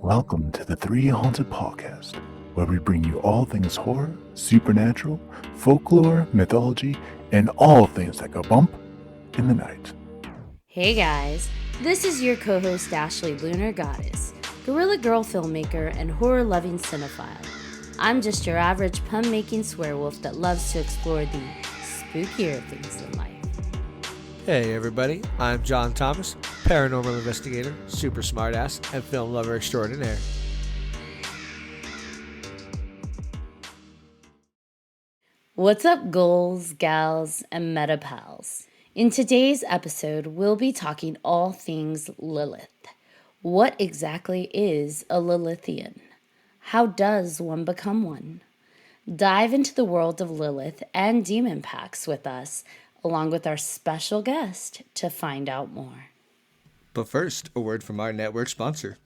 Welcome to the 3Haunted podcast, where we bring you all things horror, supernatural, folklore, mythology, and all things that go bump in the night. Hey guys, this is your co-host Ashley Lunar Goddess, Gorilla Girl filmmaker and horror-loving cinephile. I'm just your average pun-making swearwolf that loves to explore the spookier things in life. Hey everybody, I'm John Thomas, paranormal investigator, super smartass, and film lover extraordinaire. What's up, ghouls, gals, and metapals? In today's episode, we'll be talking all things Lilith. What exactly is a Lilithian? How does one become one? Dive into the world of Lilith and demon pacts with us, along with our special guest, to find out more. But first, a word from our network sponsor.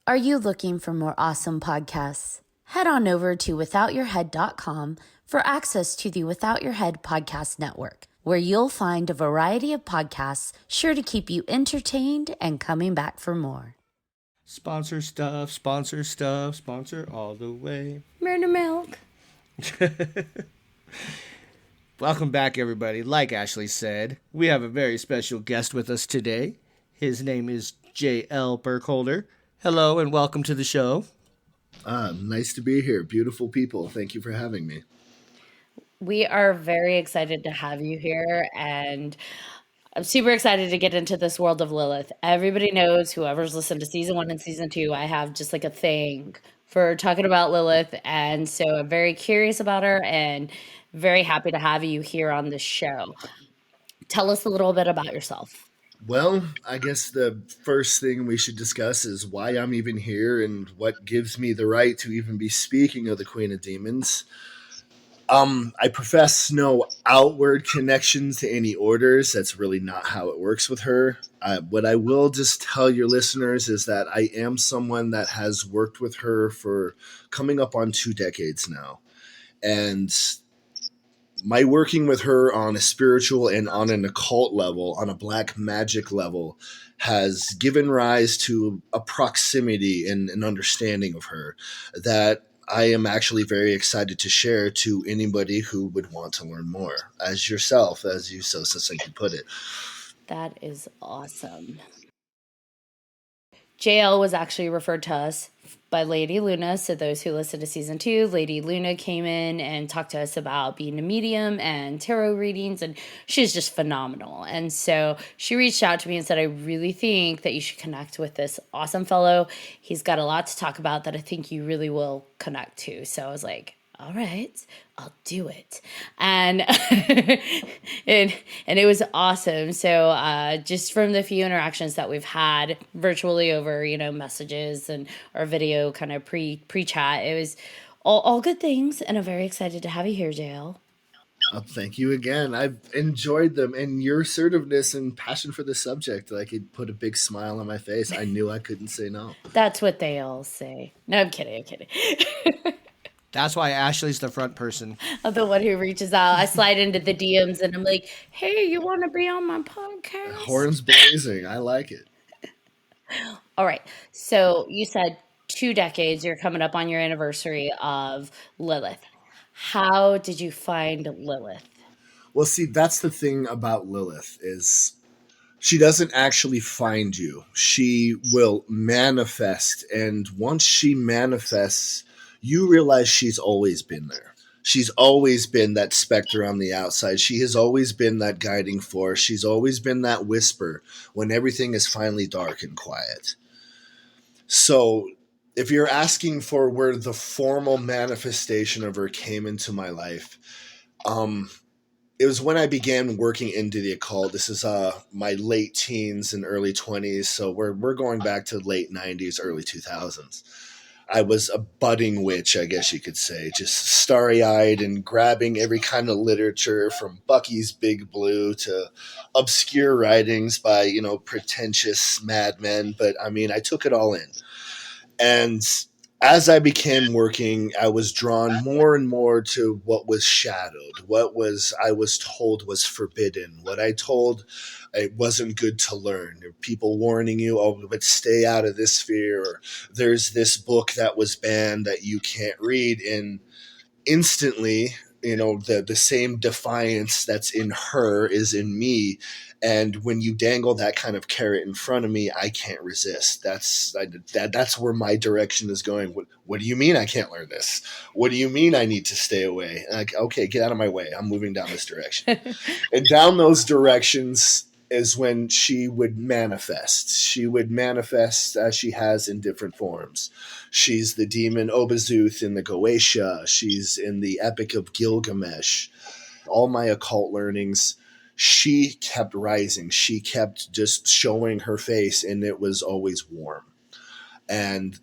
Are you looking for more awesome podcasts? Head on over to withoutyourhead.com for access to the Without Your Head podcast network, where you'll find a variety of podcasts sure to keep you entertained and coming back for more. Sponsor stuff, sponsor all the way. Murder milk. Welcome back, everybody. Like Ashley said, we have a very special guest with us today. His name is JL Burkholder. Hello and welcome to the show. Nice to be here. Beautiful people. Thank you for having me. We are very excited to have you here, and I'm super excited to get into this world of Lilith. Everybody knows, whoever's listened to season 1 and season 2, I have just like a thing for talking about Lilith, and so I'm very curious about her and very happy to have you here on the show. Tell us a little bit about yourself. Well, I guess the first thing we should discuss is why I'm even here and what gives me the right to even be speaking of the Queen of Demons. I profess no outward connections to any orders. That's really not how it works with her. What I will just tell your listeners is that I am someone that has worked with her for coming up on 2 decades now. And my working with her on a spiritual and on an occult level, on a black magic level, has given rise to a proximity and an understanding of her that I am actually very excited to share to anybody who would want to learn more, as yourself, as you so succinctly put it. That is awesome. JL was actually referred to us by Lady Luna. So those who listened to season 2, Lady Luna came in and talked to us about being a medium and tarot readings, and she's just phenomenal. And so she reached out to me and said, I really think that you should connect with this awesome fellow. He's got a lot to talk about that I think you really will connect to. So I was like, all right, I'll do it. And and it was awesome. So just from the few interactions that we've had virtually over, messages and our video kind of pre-chat, it was all good things. And I'm very excited to have you here, JL. Thank you again. I've enjoyed them, and your assertiveness and passion for the subject, like, it put a big smile on my face. I knew I couldn't say no. That's what they all say. No, I'm kidding. That's why Ashley's the front person. I'm the one who reaches out. I slide into the DMs and I'm like, hey, you want to be on my podcast? Horns blazing. I like it. All right. So you said 2 decades. You're coming up on your anniversary of Lilith. How did you find Lilith? Well, see, that's the thing about Lilith is she doesn't actually find you. She will manifest. And once she manifests, you realize she's always been there. She's always been that specter on the outside. She has always been that guiding force. She's always been that whisper when everything is finally dark and quiet. So if you're asking for where the formal manifestation of her came into my life, it was when I began working into the occult. This is my late teens and early 20s. So we're going back to late 90s, early 2000s. I was a budding witch, I guess you could say, just starry-eyed and grabbing every kind of literature from Bucky's Big Blue to obscure writings by, pretentious madmen. But, I took it all in. And As I became working, I was drawn more and more to what was shadowed, what was I was told was forbidden, what I told it wasn't good to learn. There were people warning you, oh, but stay out of this sphere. Or there's this book that was banned that you can't read. And instantly, the same defiance that's in her is in me. And when you dangle that kind of carrot in front of me, I can't resist. That's where my direction is going. What do you mean I can't learn this? What do you mean I need to stay away? Like, okay, get out of my way. I'm moving down this direction. And down those directions is when she would manifest. She would manifest as she has in different forms. She's the demon Obazuth in the Goetia. She's in the Epic of Gilgamesh. All my occult learnings, she kept rising. She kept just showing her face, and it was always warm. And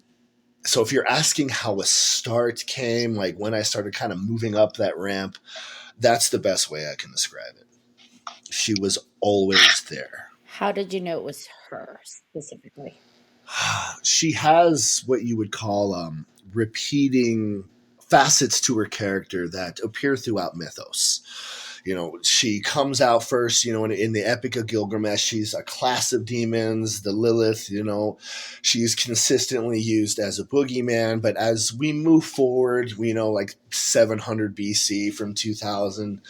so if you're asking how a start came, like when I started kind of moving up that ramp, that's the best way I can describe it. She was always there. How did you know it was her specifically? She has what you would call repeating facets to her character that appear throughout mythos. She comes out first, in the Epic of Gilgamesh, she's a class of demons, the Lilith, she's consistently used as a boogeyman. But as we move forward, like 700 BC from 2000,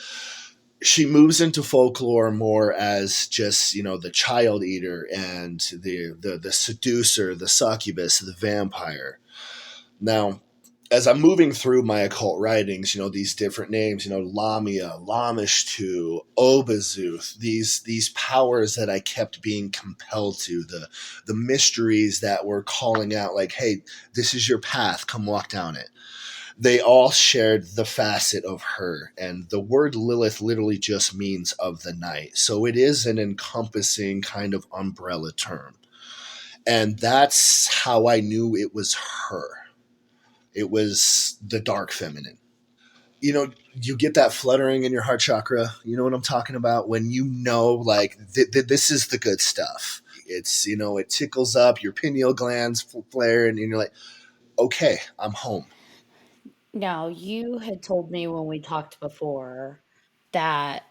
she moves into folklore more as just, the child eater and the seducer, the succubus, the vampire. Now, as I'm moving through my occult writings, these different names, Lamia, Lamishtu, Obazuth, these powers that I kept being compelled to, the mysteries that were calling out like, hey, this is your path, come walk down it. They all shared the facet of her, and the word Lilith literally just means of the night. So it is an encompassing kind of umbrella term. And that's how I knew it was her. It was the dark feminine. You get that fluttering in your heart chakra. You know what I'm talking about? When like, this is the good stuff. It's, it tickles up, your pineal glands flare, and you're like, okay, I'm home. Now, you had told me when we talked before that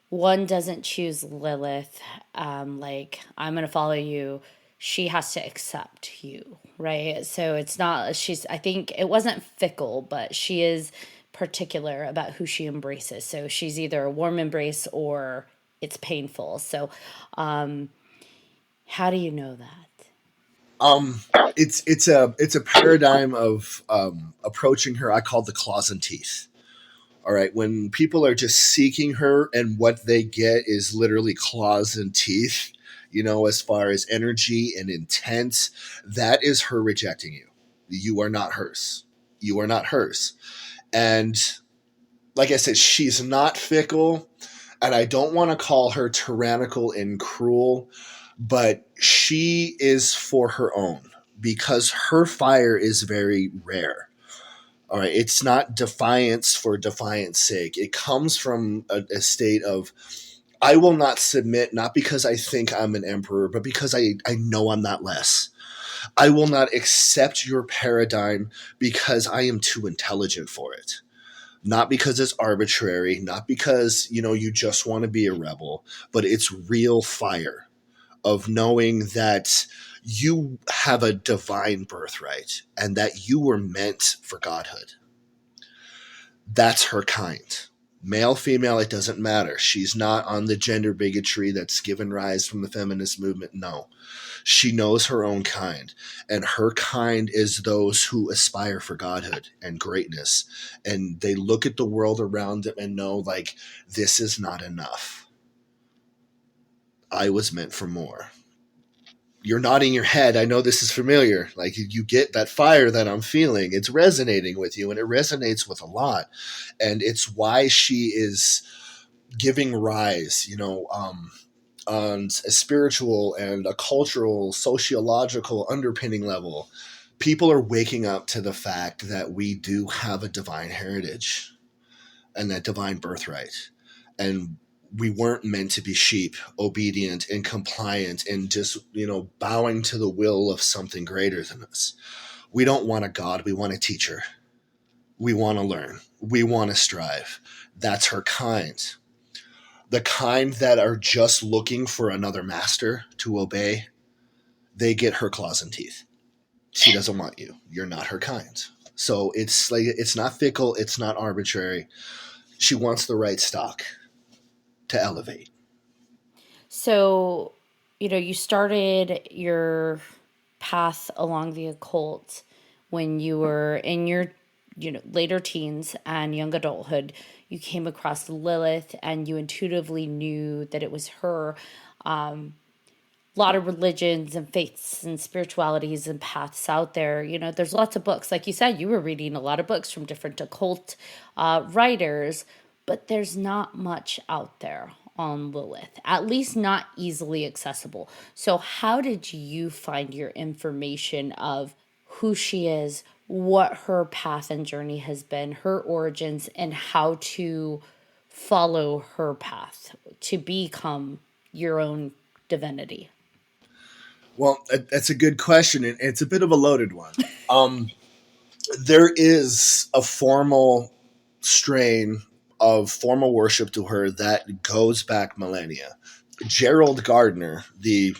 one doesn't choose Lilith, like, I'm going to follow you. She has to accept you, right? So it's not, I think it wasn't fickle, but she is particular about who she embraces. So she's either a warm embrace or it's painful. So, how do you know that? It's a paradigm of approaching her. I call the claws and teeth. All right, when people are just seeking her and what they get is literally claws and teeth, as far as energy and intent, that is her rejecting you. You are not hers. You are not hers. And like I said, she's not fickle, and I don't want to call her tyrannical and cruel, but she is for her own because her fire is very rare. All right, it's not defiance for defiance sake. It comes from a state of, I will not submit, not because I think I'm an emperor, but because I know I'm not less. I will not accept your paradigm because I am too intelligent for it. Not because it's arbitrary, not because, you just want to be a rebel, but it's real fire of knowing that you have a divine birthright and that you were meant for godhood. That's her kind. Male, female, it doesn't matter. She's not on the gender bigotry that's given rise from the feminist movement. No. She knows her own kind, and her kind is those who aspire for godhood and greatness. And they look at the world around them and know, like, this is not enough. I was meant for more. You're nodding your head. I know this is familiar. Like, you get that fire that I'm feeling. It's resonating with you, and it resonates with a lot. And it's why she is giving rise, on a spiritual and a cultural, sociological underpinning level. People are waking up to the fact that we do have a divine heritage and that divine birthright. And we weren't meant to be sheep, obedient and compliant and just, bowing to the will of something greater than us. We don't want a god. We want a teacher. We want to learn. We want to strive. That's her kind. The kind that are just looking for another master to obey, they get her claws and teeth. She doesn't want you. You're not her kind. So it's like, it's not fickle. It's not arbitrary. She wants the right stock to elevate. So, you started your path along the occult when you were in your, later teens and young adulthood. You came across Lilith and you intuitively knew that it was her. Lot of religions and faiths and spiritualities and paths out there. There's lots of books. Like you said, you were reading a lot of books from different occult writers, but there's not much out there on Lilith, at least not easily accessible. So how did you find your information of who she is, what her path and journey has been, her origins, and how to follow her path to become your own divinity? Well, that's a good question, and it's a bit of a loaded one. There is a formal strain of formal worship to her that goes back millennia. Gerald Gardner, the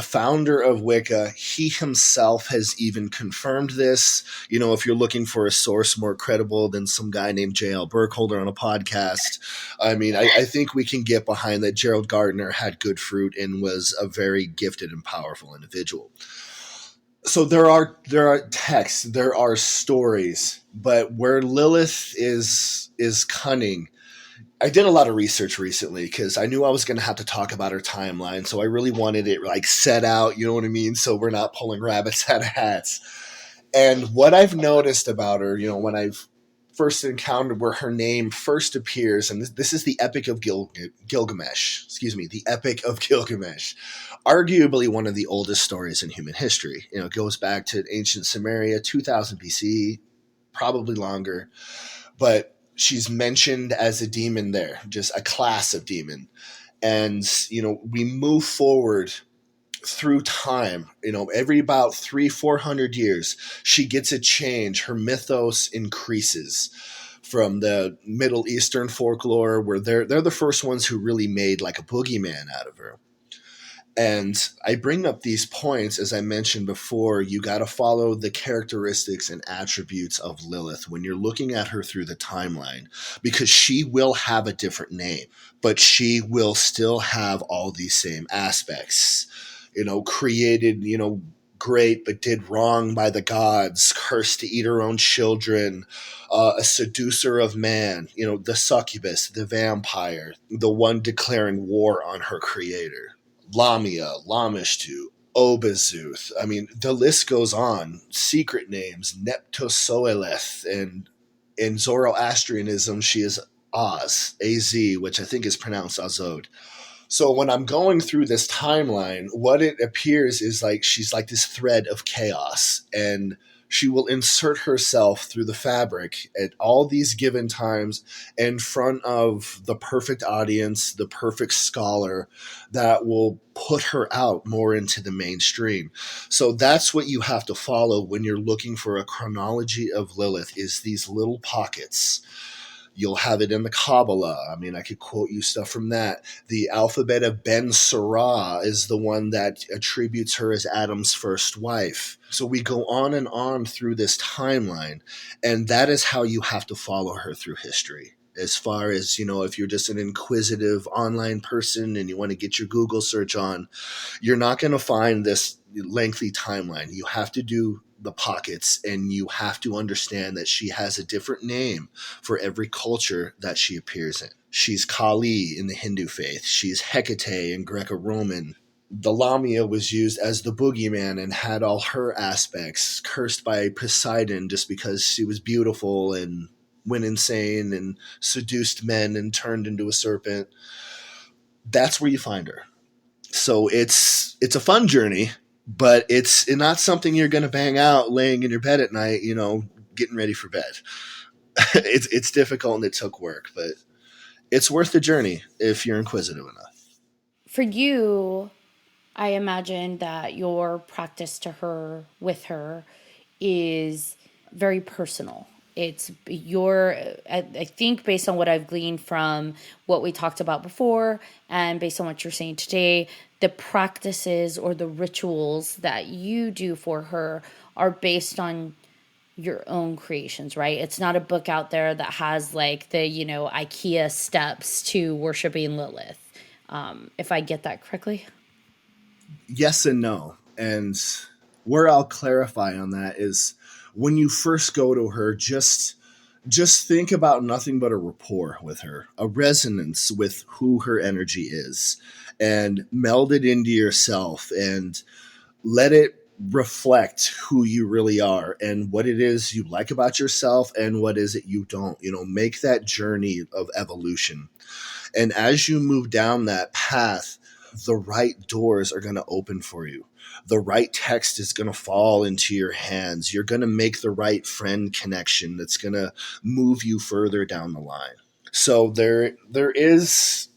founder of Wicca, he himself has even confirmed this. If you're looking for a source more credible than some guy named JL Burkholder on a podcast, I think we can get behind that Gerald Gardner had good fruit and was a very gifted and powerful individual. So there are texts, there are stories, but where Lilith is cunning. I did a lot of research recently because I knew I was going to have to talk about her timeline. So I really wanted it like set out, you know what I mean? So we're not pulling rabbits out of hats. And what I've noticed about her, when I've first encountered where her name first appears, and this is the Epic of Gilgamesh, the Epic of Gilgamesh, arguably one of the oldest stories in human history. It goes back to ancient Sumeria, 2000 BC, probably longer. But she's mentioned as a demon there, just a class of demon. And, we move forward through time, every about 300-400 years, she gets a change. Her mythos increases from the Middle Eastern folklore where they're the first ones who really made like a boogeyman out of her. And I bring up these points, as I mentioned before, you got to follow the characteristics and attributes of Lilith when you're looking at her through the timeline, because she will have a different name, but she will still have all these same aspects, created, great, but did wrong by the gods, cursed to eat her own children, a seducer of man, the succubus, the vampire, the one declaring war on her creator. Lamia, Lamishtu, Obazuth. The list goes on. Secret names, Neptosoeleth, and in Zoroastrianism, she is Az, A-Z, which I think is pronounced Azod. So when I'm going through this timeline, what it appears is like she's like this thread of chaos, and she will insert herself through the fabric at all these given times in front of the perfect audience, the perfect scholar that will put her out more into the mainstream. So that's what you have to follow when you're looking for a chronology of Lilith, is these little pockets. You'll have it in the Kabbalah. I could quote you stuff from that. The alphabet of Ben Sirah is the one that attributes her as Adam's first wife. So we go on and on through this timeline, and that is how you have to follow her through history. As far as, if you're just an inquisitive online person and you want to get your Google search on, you're not going to find this lengthy timeline. You have to do the pockets, and you have to understand that she has a different name for every culture that she appears in. She's Kali in the Hindu faith. She's Hecate in Greco-Roman. The Lamia was used as the boogeyman and had all her aspects, cursed by Poseidon just because she was beautiful and went insane and seduced men and turned into a serpent. That's where you find her. So it's a fun journey, but it's not something you're going to bang out laying in your bed at night, getting ready for bed. It's difficult and it took work, but it's worth the journey if you're inquisitive enough. For you, I imagine that your practice with her is very personal. It's I think based on what I've gleaned from what we talked about before and based on what you're saying today, the practices or the rituals that you do for her are based on your own creations, right? It's not a book out there that has like the, IKEA steps to worshiping Lilith. If I get that correctly. Yes and no. And where I'll clarify on that is when you first go to her, just think about nothing but a rapport with her, a resonance with who her energy is, and meld it into yourself and let it reflect who you really are and what it is you like about yourself and what is it you don't. Make that journey of evolution. And as you move down that path, the right doors are going to open for you. The right text is going to fall into your hands. You're going to make the right friend connection that's going to move you further down the line. So there is,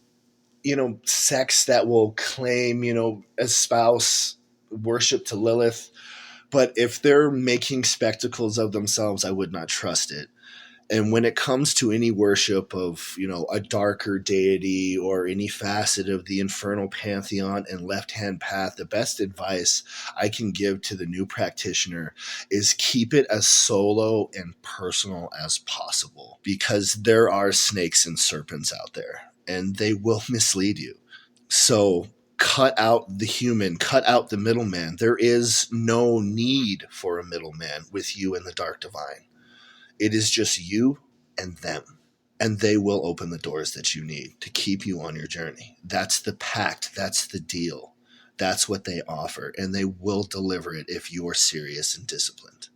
sects that will claim, espouse worship to Lilith. But if they're making spectacles of themselves, I would not trust it. And when it comes to any worship of, a darker deity or any facet of the infernal pantheon and left-hand path, the best advice I can give to the new practitioner is keep it as solo and personal as possible, because there are snakes and serpents out there and they will mislead you. So cut out the human, cut out the middleman. There is no need for a middleman with you and the dark divine. It is just you and them, and they will open the doors that you need to keep you on your journey. That's the pact. That's the deal. That's what they offer, and they will deliver it if you are serious and disciplined.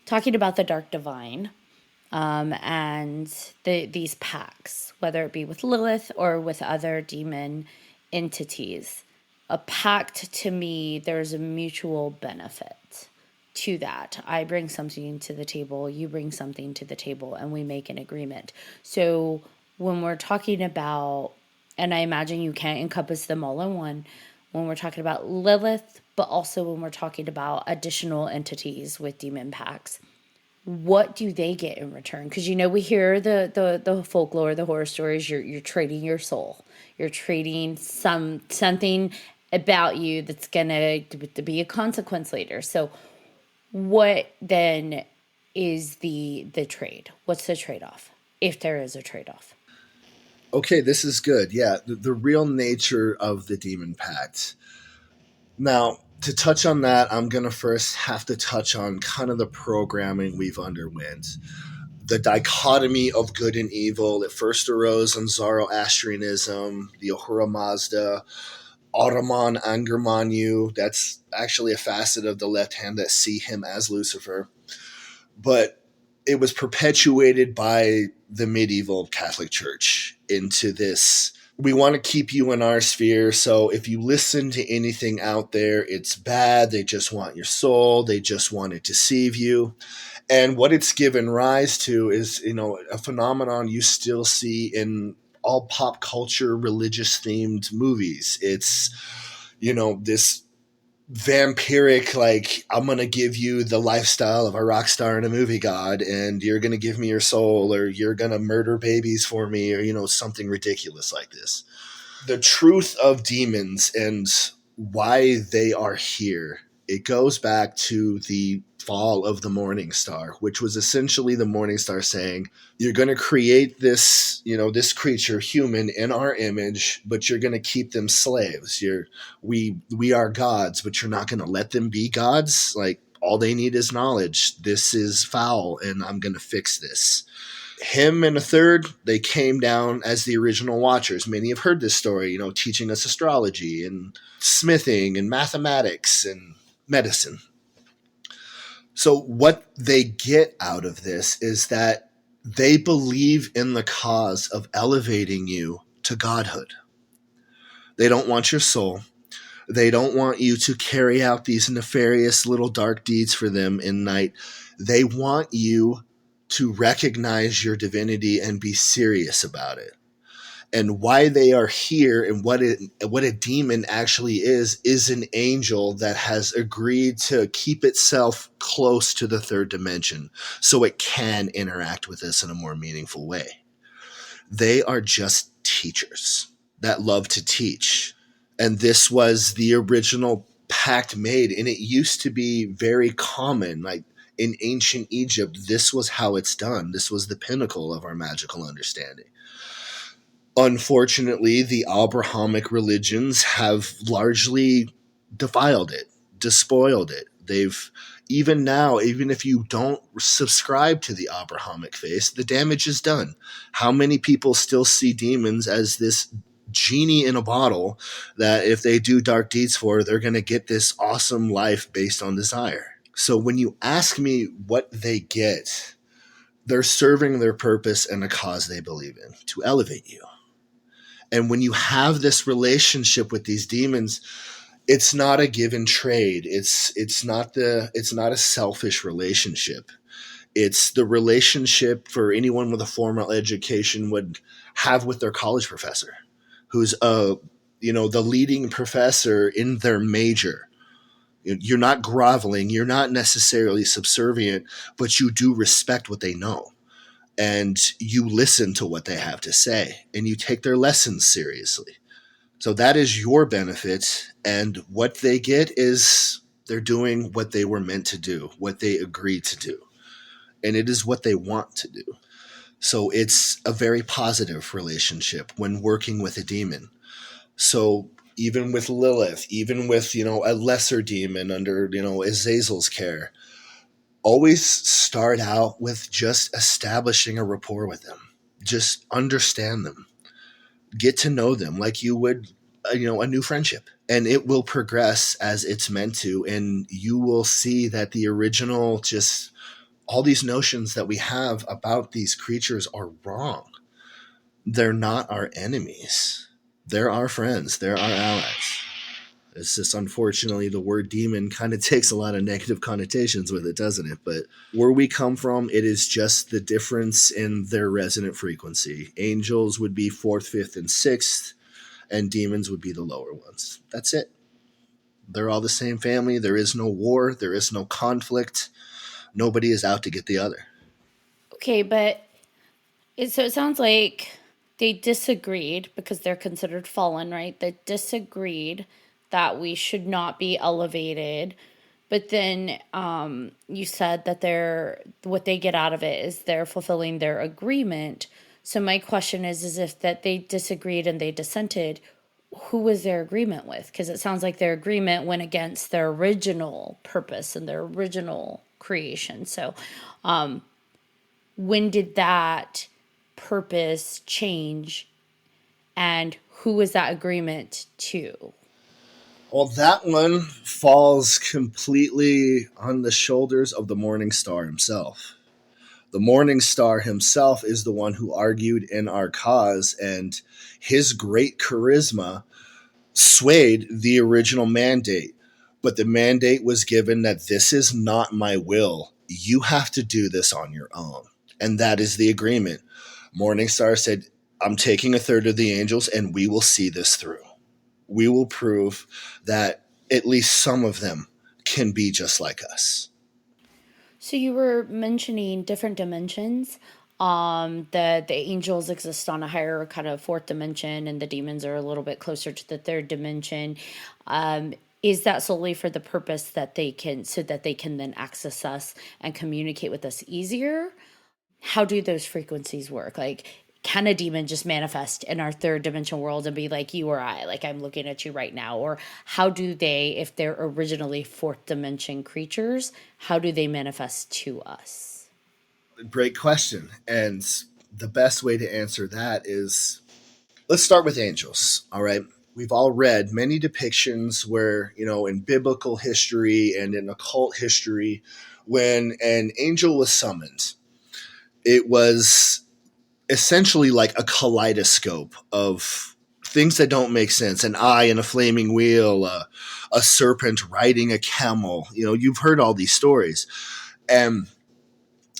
Talking about the dark divine and these pacts, whether it be with Lilith or with other demon entities, a pact to me, there's a mutual benefit to that. I bring something to the table, you bring something to the table, and we make an agreement. So when we're talking about, and I imagine you can't encompass them all in one, when we're talking about Lilith, but also when we're talking about additional entities with demon pacts, what do they get in return? Because we hear the folklore, the horror stories. You're trading your soul. You're trading something about you that's gonna to be a consequence later. So what then is the trade? What's the trade-off, if there is a trade-off? Okay, this is good. Yeah, the real nature of the demon pact. Now, to touch on that, I'm going to first have to touch on kind of the programming we've underwent. The dichotomy of good and evil that first arose in Zoroastrianism, the Ahura Mazda, Ahriman Angermanu. That's actually a facet of the left hand that see him as Lucifer. But it was perpetuated by the medieval Catholic Church into this. We want to keep you in our sphere. So if you listen to anything out there, it's bad. They just want your soul. They just want to deceive you. And what it's given rise to is, a phenomenon you still see in all pop culture, religious themed movies. It's, this vampiric, like, I'm going to give you the lifestyle of a rock star and a movie god, and you're going to give me your soul, or you're going to murder babies for me, or, something ridiculous like this. The truth of demons and why they are here, it goes back to the fall of the Morning Star, which was essentially the Morning Star saying, you're going to create this, this creature, human, in our image, but you're going to keep them slaves. We are gods, but you're not going to let them be gods. Like, all they need is knowledge. This is foul, and I'm going to fix this. Him and a third, they came down as the original Watchers. Many have heard this story, teaching us astrology and smithing and mathematics and medicine. So what they get out of this is that they believe in the cause of elevating you to godhood. They don't want your soul. They don't want you to carry out these nefarious little dark deeds for them in night. They want you to recognize your divinity and be serious about it. And why they are here and what a demon actually is an angel that has agreed to keep itself close to the third dimension so it can interact with us in a more meaningful way. They are just teachers that love to teach. And this was the original pact made, and it used to be very common. Like in ancient Egypt, this was how it's done. This was the pinnacle of our magical understanding. Unfortunately, the Abrahamic religions have largely defiled it, despoiled it. They've, even now, even if you don't subscribe to the Abrahamic faith, the damage is done. How many people still see demons as this genie in a bottle that if they do dark deeds for, they're going to get this awesome life based on desire? So when you ask me what they get, they're serving their purpose and a cause they believe in, to elevate you. And when you have this relationship with these demons, it's not a give and trade. It's not a selfish relationship. It's the relationship for anyone with a formal education would have with their college professor, who's the leading professor in their major. You're not groveling, you're not necessarily subservient, but you do respect what they know. And you listen to what they have to say, and you take their lessons seriously. So that is your benefit, and what they get is they're doing what they were meant to do, what they agreed to do, and it is what they want to do. So it's a very positive relationship when working with a demon. So even with Lilith, even with, a lesser demon under, Azazel's care, always start out with just establishing a rapport with them. Just understand them. Get to know them like you would, a new friendship. And it will progress as it's meant to. And you will see that the original, just all these notions that we have about these creatures are wrong. They're not our enemies. They're our friends. They're our allies. It's just, unfortunately, the word demon kind of takes a lot of negative connotations with it, doesn't it? But where we come from, it is just the difference in their resonant frequency. Angels would be 4th, 5th, and 6th, and demons would be the lower ones. That's it. They're all the same family. There is no war. There is no conflict. Nobody is out to get the other. Okay, but it sounds like they disagreed because they're considered fallen, right? They disagreed that we should not be elevated. But then you said that what they get out of it is they're fulfilling their agreement. So my question is if that they disagreed and they dissented, who was their agreement with? Because it sounds like their agreement went against their original purpose and their original creation. So when did that purpose change, and who was that agreement to? Well, that one falls completely on the shoulders of the Morning Star himself. The Morning Star himself is the one who argued in our cause, and his great charisma swayed the original mandate. But the mandate was given that this is not my will. You have to do this on your own. And that is the agreement. Morning Star said, I'm taking a third of the angels, and we will see this through. We will prove that at least some of them can be just like us. So you were mentioning different dimensions. The angels exist on a higher kind of 4th dimension, and the demons are a little bit closer to the 3rd dimension. Is that solely for the purpose that they can then access us and communicate with us easier? How do those frequencies work? Like, can a demon just manifest in our 3rd dimension world and be like you or I, like I'm looking at you right now? Or how do they, if they're originally 4th dimension creatures, how do they manifest to us? Great question. And the best way to answer that is, let's start with angels. All right. We've all read many depictions where, in biblical history and in occult history, when an angel was summoned, it was essentially like a kaleidoscope of things that don't make sense. An eye in a flaming wheel, a serpent riding a camel. You've heard all these stories. And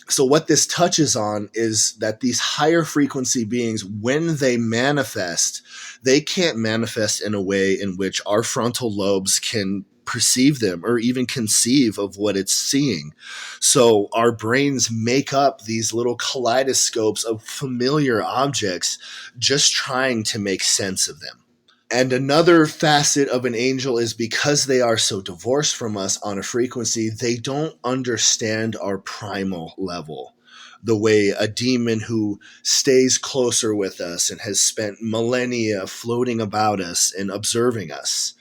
So what this touches on is that these higher frequency beings, when they manifest, they can't manifest in a way in which our frontal lobes can perceive them or even conceive of what it's seeing. So our brains make up these little kaleidoscopes of familiar objects, just trying to make sense of them. And another facet of an angel is because they are so divorced from us on a frequency, they don't understand our primal level the way a demon who stays closer with us and has spent millennia floating about us and observing us.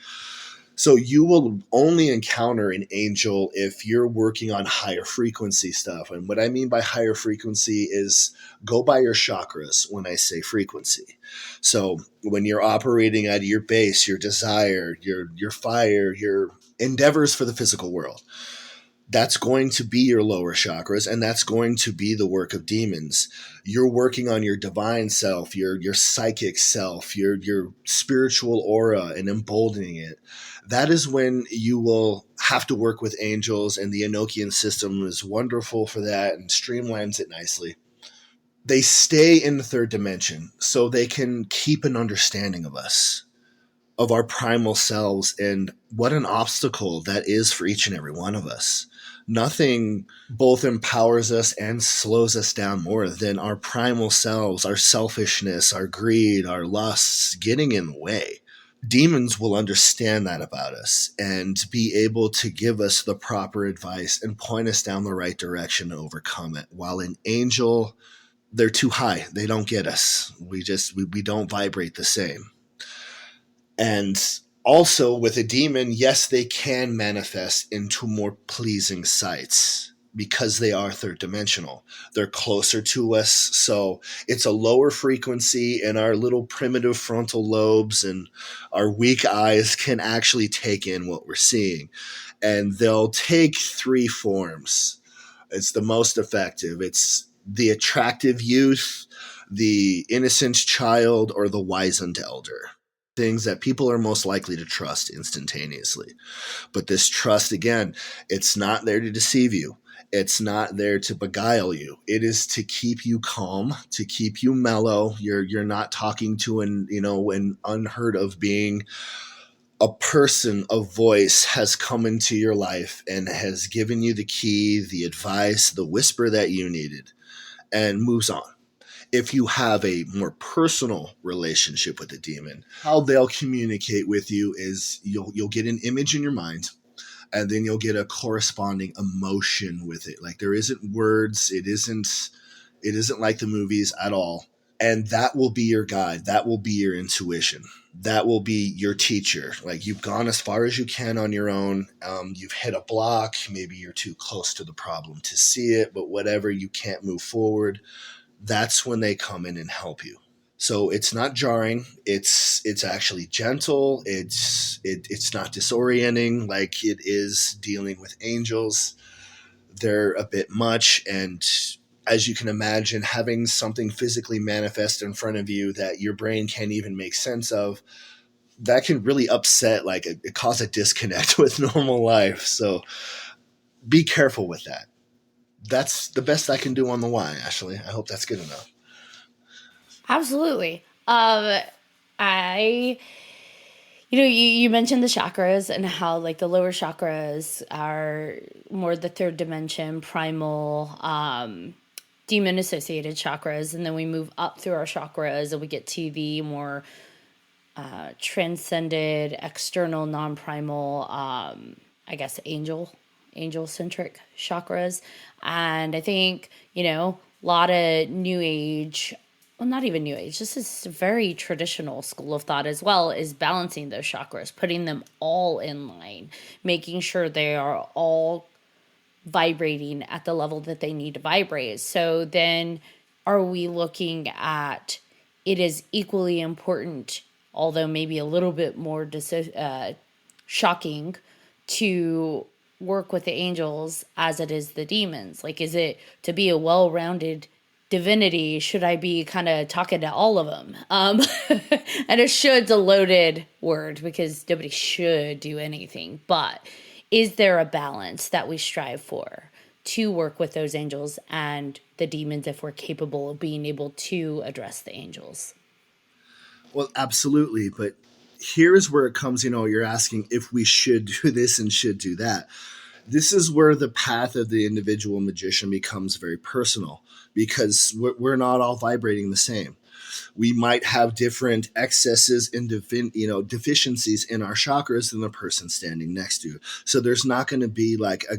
So you will only encounter an angel if you're working on higher frequency stuff. And what I mean by higher frequency is go by your chakras when I say frequency. So when you're operating at your base, your desire, your fire, your endeavors for the physical world, that's going to be your lower chakras, and that's going to be the work of demons. You're working on your divine self, your psychic self, your spiritual aura, and emboldening it. That is when you will have to work with angels, and the Enochian system is wonderful for that and streamlines it nicely. They stay in the third dimension so they can keep an understanding of us, of our primal selves, and what an obstacle that is for each and every one of us. Nothing both empowers us and slows us down more than our primal selves, our selfishness, our greed, our lusts getting in the way. Demons will understand that about us and be able to give us the proper advice and point us down the right direction to overcome it. While an angel, they're too high. They don't get us. We don't vibrate the same. And also with a demon, yes, they can manifest into more pleasing sights because they are third dimensional. They're closer to us. So it's a lower frequency, and our little primitive frontal lobes and our weak eyes can actually take in what we're seeing. And they'll take three forms. It's the most effective. It's the attractive youth, the innocent child, or the wizened elder. Things that people are most likely to trust instantaneously. But this trust, again, it's not there to deceive you. It's not there to beguile you. It is to keep you calm, to keep you mellow. You're not talking to an unheard of being. A person, a voice has come into your life and has given you the key, the advice, the whisper that you needed, and moves on. If you have a more personal relationship with the demon, how they'll communicate with you is you'll get an image in your mind, and then you'll get a corresponding emotion with it. Like there isn't words, it isn't like the movies at all. And that will be your guide. That will be your intuition. That will be your teacher. Like you've gone as far as you can on your own. You've hit a block. Maybe you're too close to the problem to see it, but whatever, you can't move forward. That's when they come in and help you. So it's not jarring. It's actually gentle. It's not disorienting like it is dealing with angels. They're a bit much, and as you can imagine, having something physically manifest in front of you that your brain can't even make sense of, that can really upset, like it cause a disconnect with normal life. So be careful with that. That's the best I can do on the why, Ashley. I hope that's good enough. Absolutely. You mentioned the chakras and how like the lower chakras are more the third dimension, primal, demon associated chakras. And then we move up through our chakras and we get to the more transcended, external, non-primal, I guess angel-centric chakras. And I think, a lot of new age, well, not even new age, this is a very traditional school of thought as well, is balancing those chakras, putting them all in line, making sure they are all vibrating at the level that they need to vibrate. So then are we looking at it is equally important, although maybe a little bit more shocking, to work with the angels as it is the demons? Like, is it to be a well-rounded divinity, should I be kind of talking to all of them? And a should's a loaded word because nobody should do anything, but is there a balance that we strive for to work with those angels and the demons if we're capable of being able to address the angels. Well, absolutely. But here's where it comes, you're asking if we should do this and should do that. This is where the path of the individual magician becomes very personal, because we're not all vibrating the same. We might have different excesses and deficiencies in our chakras than the person standing next to you. So there's not going to be like a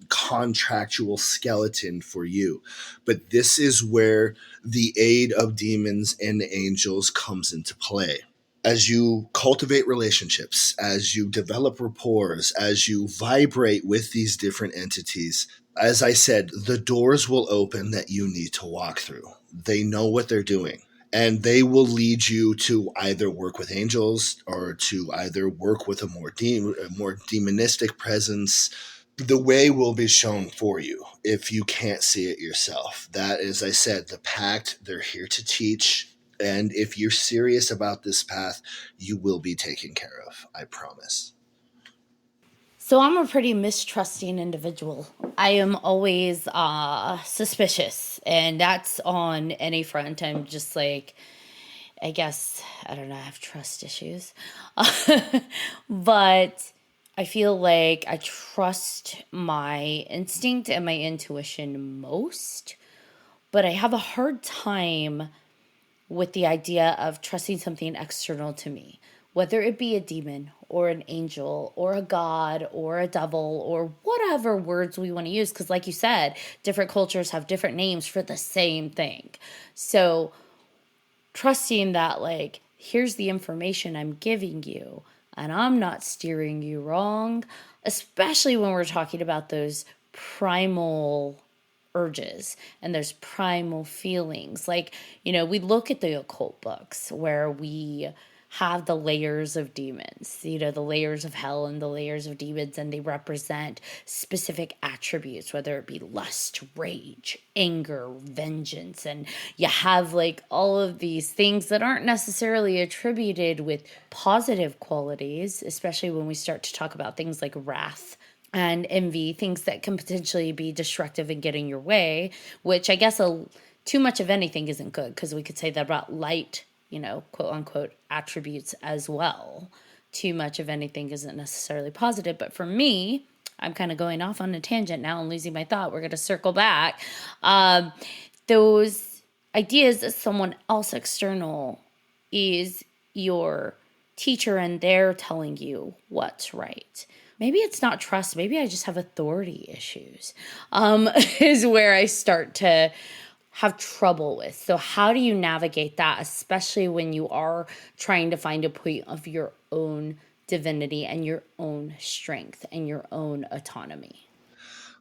contractual skeleton for you. But this is where the aid of demons and angels comes into play. As you cultivate relationships, as you develop rapport, as you vibrate with these different entities, as I said, the doors will open that you need to walk through. They know what they're doing. And they will lead you to either work with angels or to either work with a more demonistic presence. The way will be shown for you if you can't see it yourself. That, as I said, the Pact, they're here to teach. And if you're serious about this path, you will be taken care of. I promise. So I'm a pretty mistrusting individual. I am always suspicious, and that's on any front. I'm just like, I guess, I don't know, I have trust issues. But I feel like I trust my instinct and my intuition most, but I have a hard time with the idea of trusting something external to me, whether it be a demon or an angel or a god or a devil or whatever words we want to use. Because like you said, different cultures have different names for the same thing. So trusting that, like, here's the information I'm giving you and I'm not steering you wrong, especially when we're talking about those primal urges and there's primal feelings. Like, we look at the occult books where we have the layers of demons, the layers of hell and the layers of demons, and they represent specific attributes, whether it be lust, rage, anger, vengeance. And you have like all of these things that aren't necessarily attributed with positive qualities, especially when we start to talk about things like wrath and envy, things that can potentially be destructive and get in your way, which I guess too much of anything isn't good, because we could say that about light, quote unquote, attributes as well. Too much of anything isn't necessarily positive. But for me, I'm kind of going off on a tangent now and losing my thought. We're going to circle back. Those ideas that someone else external is your teacher and they're telling you what's right. Maybe it's not trust. Maybe I just have authority issues, is where I start to have trouble with. So how do you navigate that, especially when you are trying to find a point of your own divinity and your own strength and your own autonomy?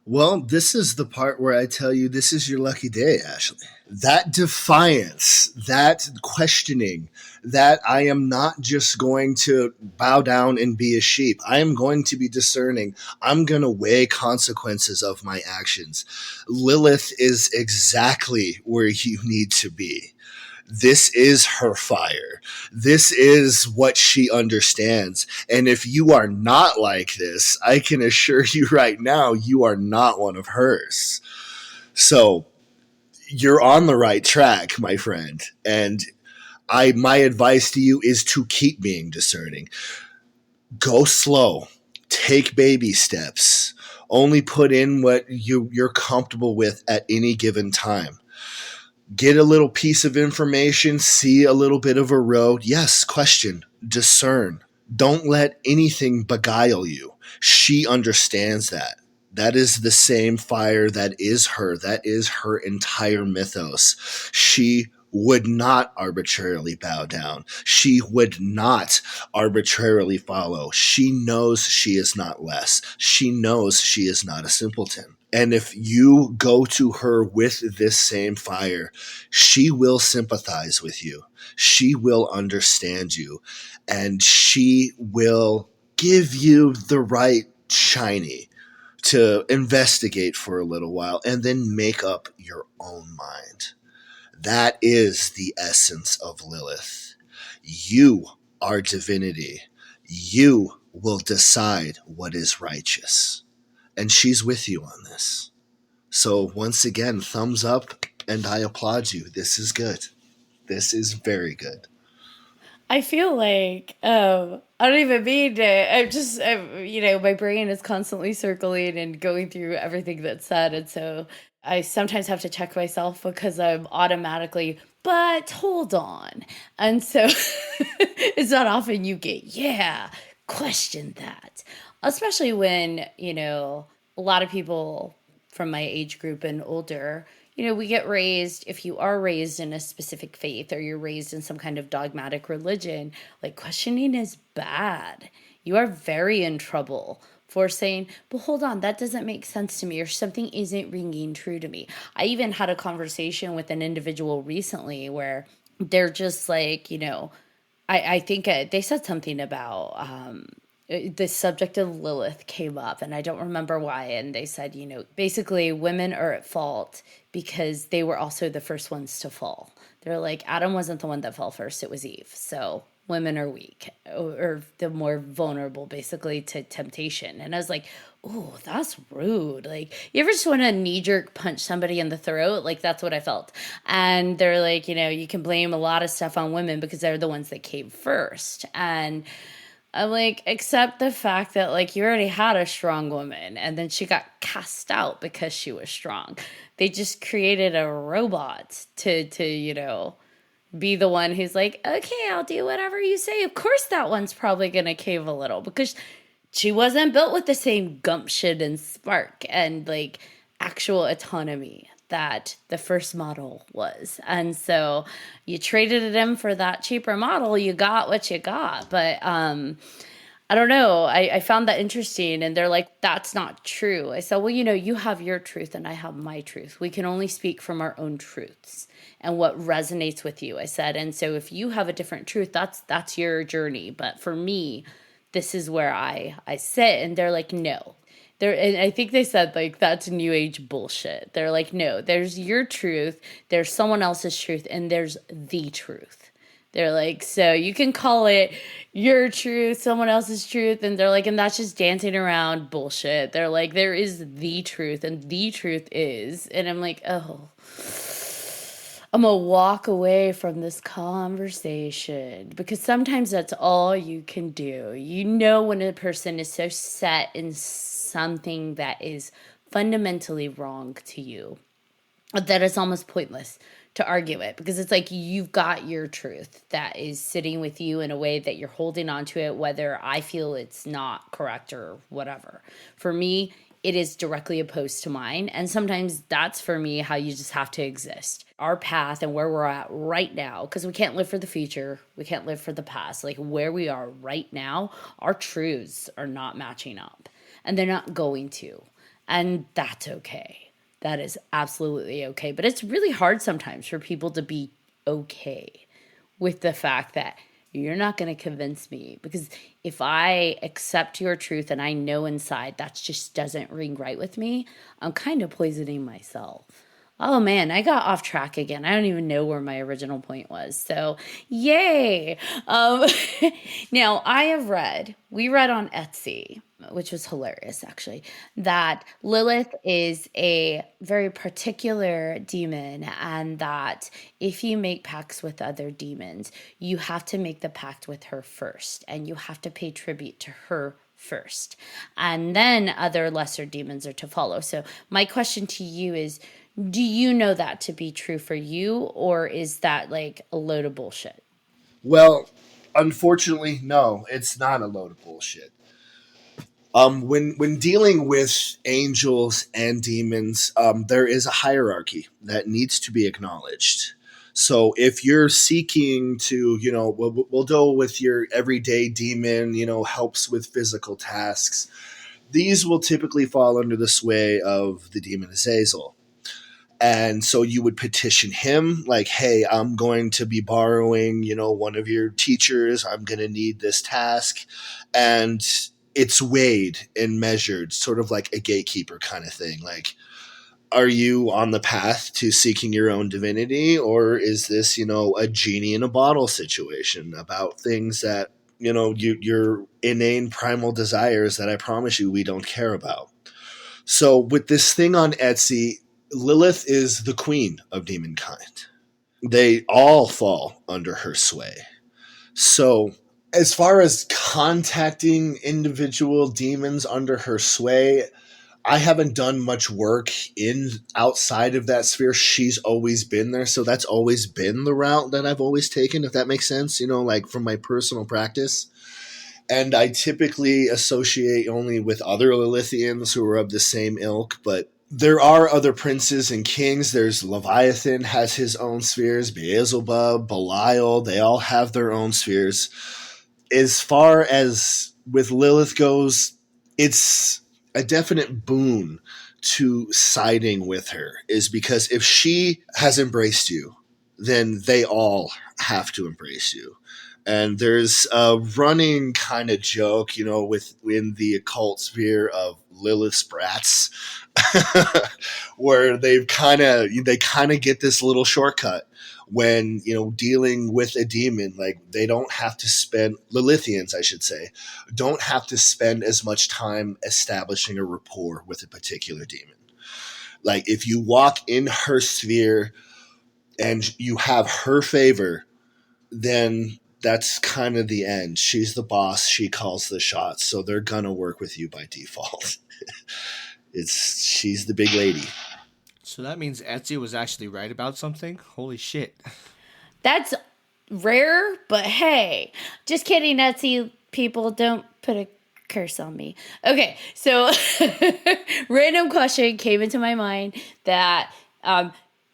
Well, this is the part where I tell you this is your lucky day, Ashley. That defiance, that questioning, that I am not just going to bow down and be a sheep. I am going to be discerning. I'm going to weigh consequences of my actions. Lilith is exactly where you need to be. This is her fire. This is what she understands. And if you are not like this, I can assure you right now, you are not one of hers. So you're on the right track, my friend. And my advice to you is to keep being discerning. Go slow. Take baby steps. Only put in what you're comfortable with at any given time. Get a little piece of information, see a little bit of a road. Yes, question, discern. Don't let anything beguile you. She understands that. That is the same fire that is her. That is her entire mythos. She would not arbitrarily bow down. She would not arbitrarily follow. She knows she is not less. She knows she is not a simpleton. And if you go to her with this same fire, she will sympathize with you. She will understand you. And she will give you the right shiny to investigate for a little while and then make up your own mind. That is the essence of Lilith. You are divinity. You will decide what is righteous. And she's with you on this. So once again, thumbs up, and I applaud you. This is good. This is very good. I feel like I don't even mean to. My brain is constantly circling and going through everything that's said, and so I sometimes have to check myself because I'm automatically. But hold on, and so it's not often you get question that, especially when a lot of people from my age group and older, we get raised, if you are raised in a specific faith or you're raised in some kind of dogmatic religion, like questioning is bad. You are very in trouble for saying, but hold on, that doesn't make sense to me, or something isn't ringing true to me. I even had a conversation with an individual recently where they're just like, I think they said something about the subject of Lilith came up, and I don't remember why. And they said, basically women are at fault because they were also the first ones to fall. They're like, Adam wasn't the one that fell first, it was Eve. So women are weak or the more vulnerable basically to temptation. And I was like, oh, that's rude. Like, you ever just want to knee jerk punch somebody in the throat? Like, that's what I felt. And they're like, you can blame a lot of stuff on women because they're the ones that came first. And I'm like, except the fact that, like, you already had a strong woman and then she got cast out because she was strong. They just created a robot to be the one who's like, okay, I'll do whatever you say. Of course that one's probably going to cave a little because she wasn't built with the same gumption and spark and, like, actual autonomy that the first model was. And so you traded it in for that cheaper model, you got what you got. But I don't know. I found that interesting. And they're like, that's not true. I said, well, you have your truth and I have my truth. We can only speak from our own truths and what resonates with you, I said. And so if you have a different truth, that's your journey. But for me, this is where I sit. And they're like, no. And I think they said, like, that's new age bullshit. They're like, no, there's your truth, there's someone else's truth, and there's the truth. They're like, so you can call it your truth, someone else's truth, and they're like, and that's just dancing around bullshit. They're like, there is the truth, and the truth is, and I'm like, oh, I'm gonna walk away from this conversation because sometimes that's all you can do. When a person is so set in something that is fundamentally wrong to you that it's almost pointless to argue it because it's like you've got your truth that is sitting with you in a way that you're holding on to it, whether I feel it's not correct or whatever. For me, it is directly opposed to mine. And sometimes that's, for me, how you just have to exist. Our path and where we're at right now, because we can't live for the future. We can't live for the past. Like, where we are right now, our truths are not matching up. And they're not going to. And that's okay. That is absolutely okay. But it's really hard sometimes for people to be okay with the fact that you're not going to convince me. Because if I accept your truth and I know inside that just doesn't ring right with me, I'm kind of poisoning myself. Oh man, I got off track again. I don't even know where my original point was. So, yay. Now, we read on Etsy, which was hilarious actually, that Lilith is a very particular demon and that if you make pacts with other demons, you have to make the pact with her first and you have to pay tribute to her first. And then other lesser demons are to follow. So my question to you is, do you know that to be true for you, or is that like a load of bullshit? Well, unfortunately, no, it's not a load of bullshit. When dealing with angels and demons, there is a hierarchy that needs to be acknowledged. So if you're seeking to, we'll deal with your everyday demon, helps with physical tasks. These will typically fall under the sway of the demon Azazel. And so you would petition him like, hey, I'm going to be borrowing, one of your teachers. I'm going to need this task. And it's weighed and measured, sort of like a gatekeeper kind of thing. Like, are you on the path to seeking your own divinity? Or is this, a genie in a bottle situation about things that, your inane primal desires that I promise you we don't care about? So with this thing on Etsy, Lilith is the queen of demonkind. They all fall under her sway. So as far as contacting individual demons under her sway, I haven't done much work outside of that sphere. She's always been there. So that's always been the route that I've always taken, if that makes sense, like from my personal practice. And I typically associate only with other Lilithians who are of the same ilk, but there are other princes and kings. There's Leviathan has his own spheres, Beelzebub, Belial, they all have their own spheres. As far as with Lilith goes, it's a definite boon to siding with her, is because if she has embraced you, then they all have to embrace you. And there's a running kind of joke, within the occult sphere of Lilith's brats, where they kind of get this little shortcut when, dealing with a demon. Like, they don't have to spend, Lilithians, I should say, don't have to spend as much time establishing a rapport with a particular demon. Like, if you walk in her sphere and you have her favor, then that's kind of the end. She's the boss. She calls the shots. So they're going to work with you by default. She's the big lady. So that means Etsy was actually right about something? Holy shit. That's rare, but hey, just kidding, Etsy people. Don't put a curse on me. Okay, so random question came into my mind that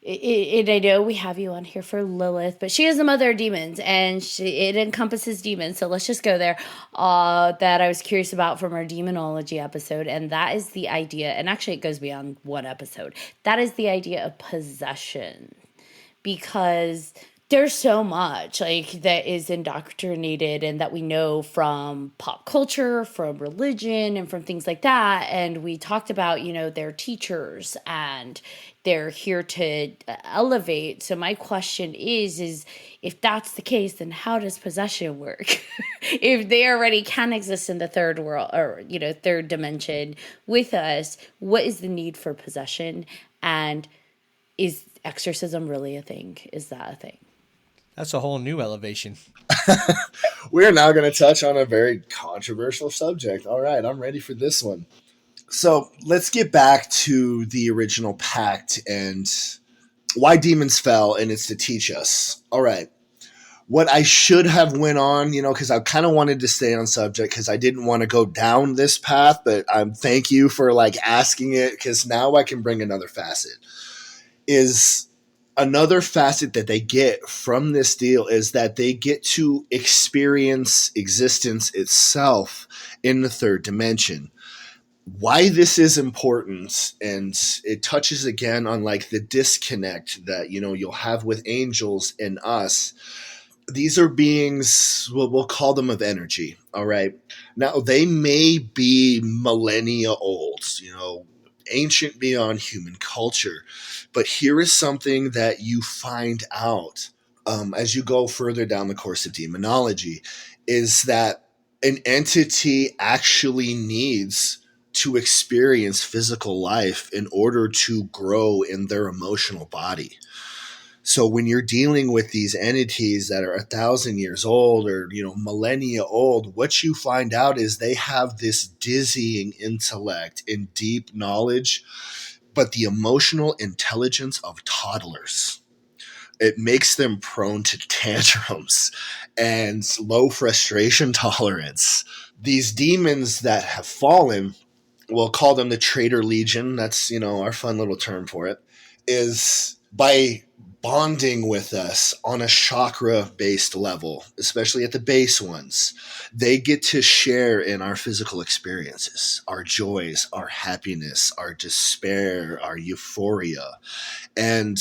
and I know we have you on here for Lilith, but she is the mother of demons, and it encompasses demons. So let's just go there. That I was curious about from our demonology episode, and that is the idea. And actually, it goes beyond one episode. That is the idea of possession, because there's so much that is indoctrinated and that we know from pop culture, from religion, and from things like that. And we talked about, their teachers, and they're here to elevate. So my question is if that's the case, then how does possession work? If they already can exist in the third world, or, third dimension with us, what is the need for possession? And is exorcism really a thing? Is that a thing? That's a whole new elevation. We're now going to touch on a very controversial subject. All right, I'm ready for this one. So let's get back to the original Pact and why demons fell, and it's to teach us. All right. What I should have went on, because I kind of wanted to stay on subject because I didn't want to go down this path, but thank you for asking it, because now I can bring another facet. Is another facet that they get from this deal is that they get to experience existence itself in the third dimension. Why this is important, and it touches again on the disconnect that you'll have with angels and us. These are beings, we'll call them of energy. All right. Now they may be millennia old, ancient beyond human culture, but here is something that you find out as you go further down the course of demonology, is that an entity actually needs to experience physical life in order to grow in their emotional body. So when you're dealing with these entities that are 1,000 years old or, millennia old, what you find out is they have this dizzying intellect and deep knowledge, but the emotional intelligence of toddlers. It makes them prone to tantrums and low frustration tolerance. These demons that have fallen, we'll call them the Traitor Legion. That's, our fun little term for it, is by bonding with us on a chakra-based level, especially at the base ones, they get to share in our physical experiences, our joys, our happiness, our despair, our euphoria. And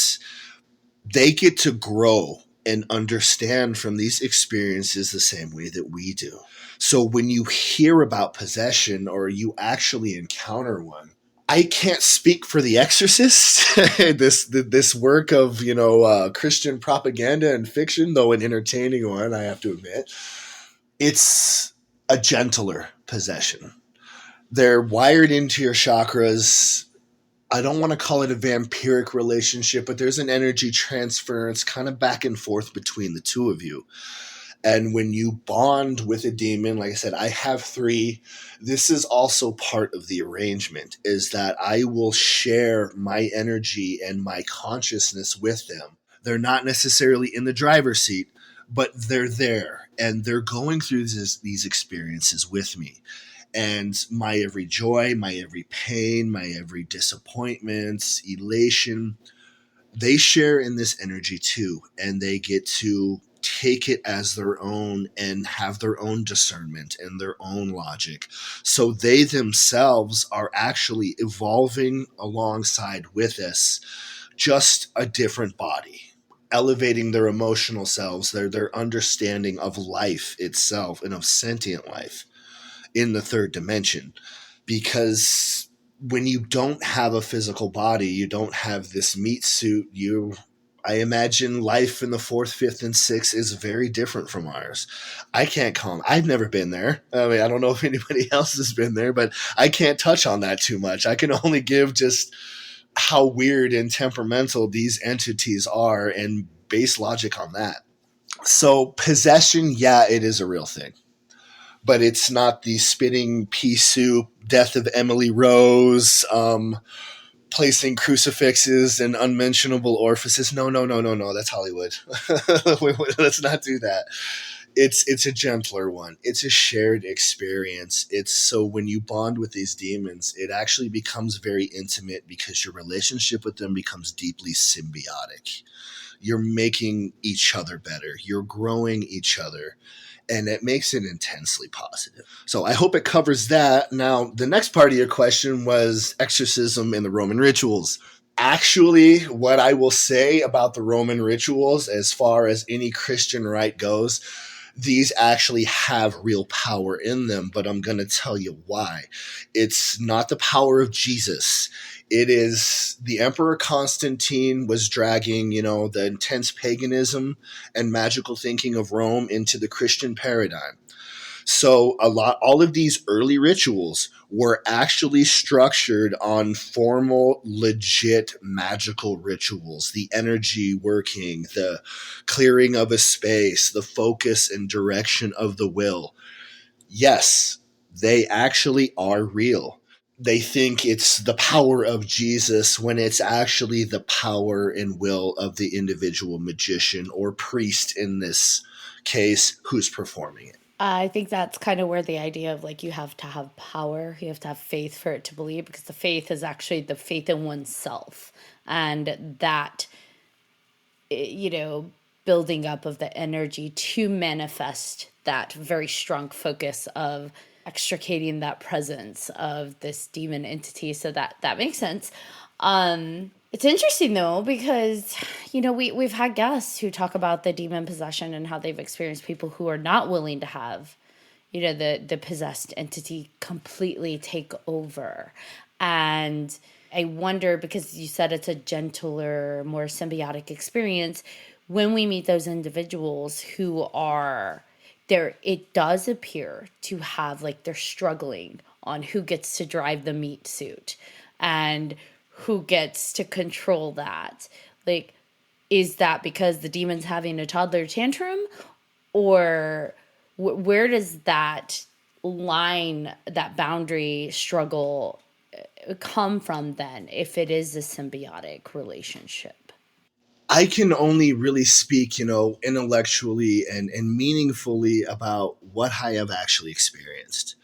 they get to grow and understand from these experiences the same way that we do. So when you hear about possession or you actually encounter one, I can't speak for The Exorcist, this work of, Christian propaganda and fiction, though an entertaining one, I have to admit. It's a gentler possession. They're wired into your chakras. I don't want to call it a vampiric relationship, but there's an energy transference kind of back and forth between the two of you. And when you bond with a demon, like I said, I have 3. This is also part of the arrangement, is that I will share my energy and my consciousness with them. They're not necessarily in the driver's seat, but they're there and they're going through these experiences with me. And my every joy, my every pain, my every disappointment, elation, they share in this energy too. And they get to take it as their own and have their own discernment and their own logic. So they themselves are actually evolving alongside with us, just a different body, elevating their emotional selves, their understanding of life itself and of sentient life in the 3rd dimension. Because when you don't have a physical body, you don't have this meat suit, I imagine life in the 4th, 5th, and 6th is very different from ours. I've never been there. I mean, I don't know if anybody else has been there, but I can't touch on that too much. I can only give just how weird and temperamental these entities are and base logic on that. So possession, yeah, it is a real thing. But it's not the spitting pea soup, death of Emily Rose, placing crucifixes in unmentionable orifices. No. That's Hollywood. Let's not do that. It's a gentler one. It's a shared experience. It's so when you bond with these demons, it actually becomes very intimate because your relationship with them becomes deeply symbiotic. You're making each other better. You're growing each other. And it makes it intensely positive. So I hope it covers that. Now, the next part of your question was exorcism and the Roman rituals. Actually, what I will say about the Roman rituals, as far as any Christian rite goes, these actually have real power in them, but I'm going to tell you why. It's not the power of Jesus. It is the Emperor Constantine was dragging, the intense paganism and magical thinking of Rome into the Christian paradigm. So all of these early rituals were actually structured on formal, legit magical rituals, the energy working, the clearing of a space, the focus and direction of the will. Yes, they actually are real. They think it's the power of Jesus when it's actually the power and will of the individual magician or priest in this case who's performing it. I think that's kind of where the idea of you have to have power, you have to have faith for it to believe, because the faith is actually the faith in oneself. And that, building up of the energy to manifest that very strong focus of extricating that presence of this demon entity. So that makes sense. It's interesting though, because, we've had guests who talk about the demon possession and how they've experienced people who are not willing to have, the possessed entity completely take over. And I wonder, because you said it's a gentler, more symbiotic experience, when we meet those individuals who are there, it does appear to have they're struggling on who gets to drive the meat suit and who gets to control that. Is that because the demon's having a toddler tantrum, or where does that line, that boundary struggle come from then, if it is a symbiotic relationship? I can only really speak, intellectually and meaningfully about what I have actually experienced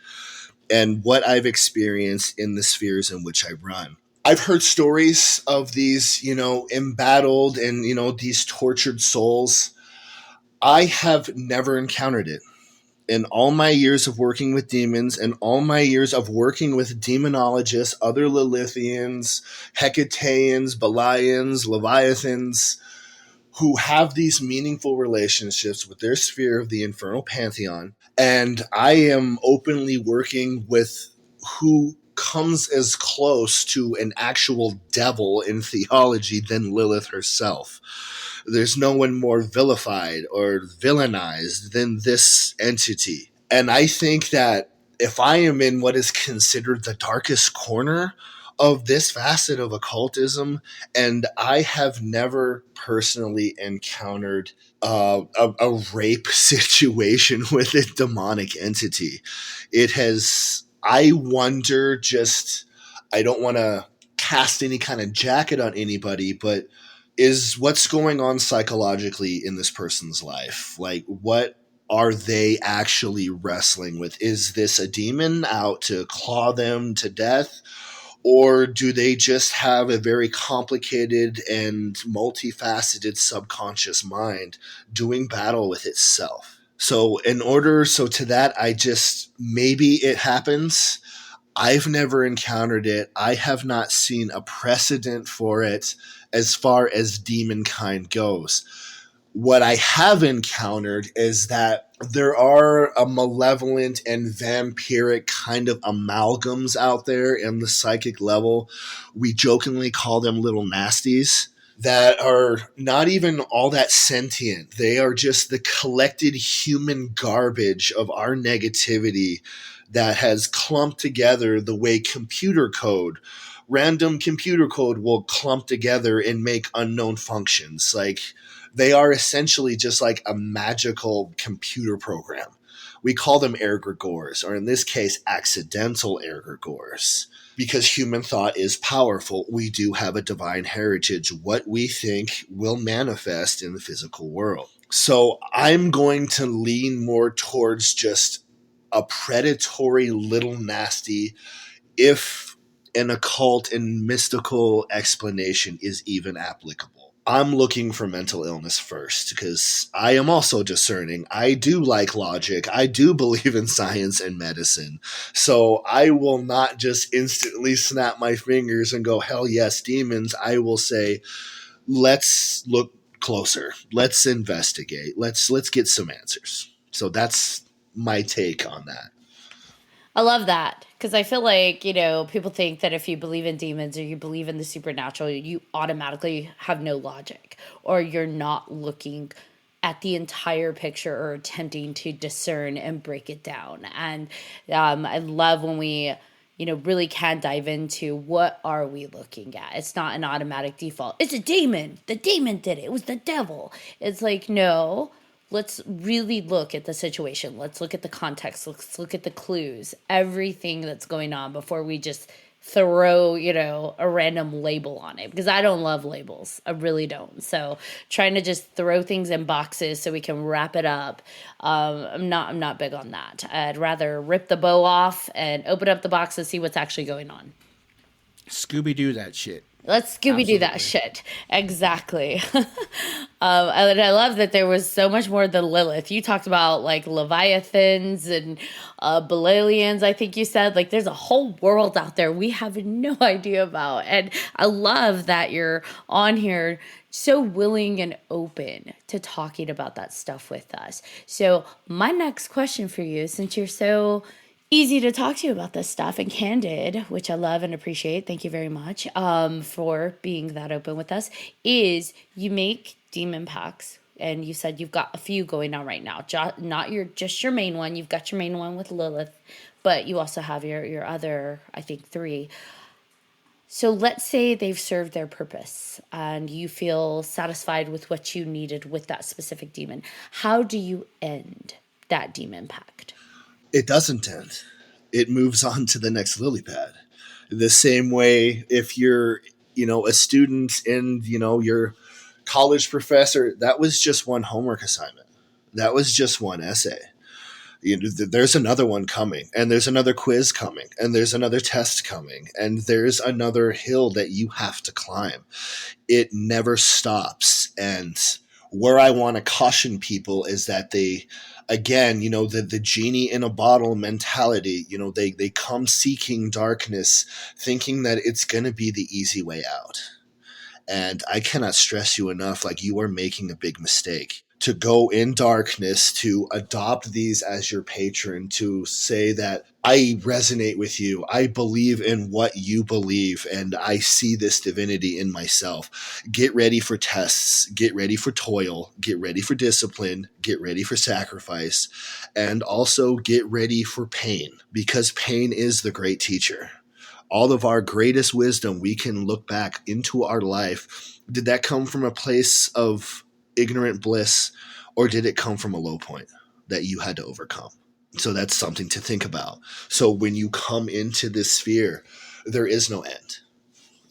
and what I've experienced in the spheres in which I run. I've heard stories of these, embattled and, these tortured souls. I have never encountered it. In all my years of working with demons and all my years of working with demonologists, other Lilithians, Hecateans, Belians, Leviathans, who have these meaningful relationships with their sphere of the infernal pantheon. And I am openly working with who comes as close to an actual devil in theology than Lilith herself. There's no one more vilified or villainized than this entity. And I think that if I am in what is considered the darkest corner of this facet of occultism, and I have never personally encountered a rape situation with a demonic entity. It has, I wonder, just, I don't want to cast any kind of jacket on anybody, but is what's going on psychologically in this person's life? Like, what are they actually wrestling with? Is this a demon out to claw them to death? Or do they just have a very complicated and multifaceted subconscious mind doing battle with itself? So to that, I just, maybe it happens. I've never encountered it. I have not seen a precedent for it as far as demon kind goes. What I have encountered is that there are a malevolent and vampiric kind of amalgams out there in the psychic level. We jokingly call them little nasties that are not even all that sentient. They are just the collected human garbage of our negativity that has clumped together the way random computer code will clump together and make unknown functions. Like, they are essentially just like a magical computer program. We call them egregores, or in this case, accidental egregores. Because human thought is powerful, we do have a divine heritage. What we think will manifest in the physical world. So I'm going to lean more towards just a predatory little nasty, if an occult and mystical explanation is even applicable. I'm looking for mental illness first, because I am also discerning. I do like logic. I do believe in science and medicine. So I will not just instantly snap my fingers and go, hell yes, demons. I will say, let's look closer. Let's investigate. Let's get some answers. So that's my take on that. I love that, because I feel like, people think that if you believe in demons or you believe in the supernatural, you automatically have no logic, or you're not looking at the entire picture or attempting to discern and break it down. And I love when we, really can dive into what are we looking at. It's not an automatic default. It's a demon. The demon did it. It was the devil. It's like, no. Let's really look at the situation. Let's look at the context. Let's look at the clues, everything that's going on before we just throw, a random label on it, because I don't love labels. I really don't. So trying to just throw things in boxes so we can wrap it up. I'm not big on that. I'd rather rip the bow off and open up the box and see what's actually going on. Scooby-Doo that shit. Let's Scooby-Doo that shit. Exactly. And I love that there was so much more than Lilith. You talked about like Leviathans and Lilithians, I think you said. Like, there's a whole world out there we have no idea about. And I love that you're on here so willing and open to talking about that stuff with us. So my next question for you, since you're so easy to talk to you about this stuff and candid, which I love and appreciate. Thank you very much for being that open with us. Is you make demon pacts, and you said you've got a few going on right now. Not just your main one. You've got your main one with Lilith, but you also have your other, I think, 3. So let's say they've served their purpose and you feel satisfied with what you needed with that specific demon. How do you end that demon pact? It doesn't end. It moves on to the next lily pad. The same way, if you're, a student and, your college professor, that was just one homework assignment. That was just one essay. There's another one coming, and there's another quiz coming, and there's another test coming, and there's another hill that you have to climb. It never stops. And where I want to caution people is that they, again, the genie in a bottle mentality, they come seeking darkness, thinking that it's going to be the easy way out. And I cannot stress you enough, like, you are making a big mistake. to go in darkness, to adopt these as your patron, to say that I resonate with you, I believe in what you believe, and I see this divinity in myself. Get ready for tests, get ready for toil, get ready for discipline, get ready for sacrifice, and also get ready for pain, because pain is the great teacher. All of our greatest wisdom, we can look back into our life. Did that come from a place of ignorant bliss, or did it come from a low point that you had to overcome? So that's something to think about. So when you come into this sphere, there is no end.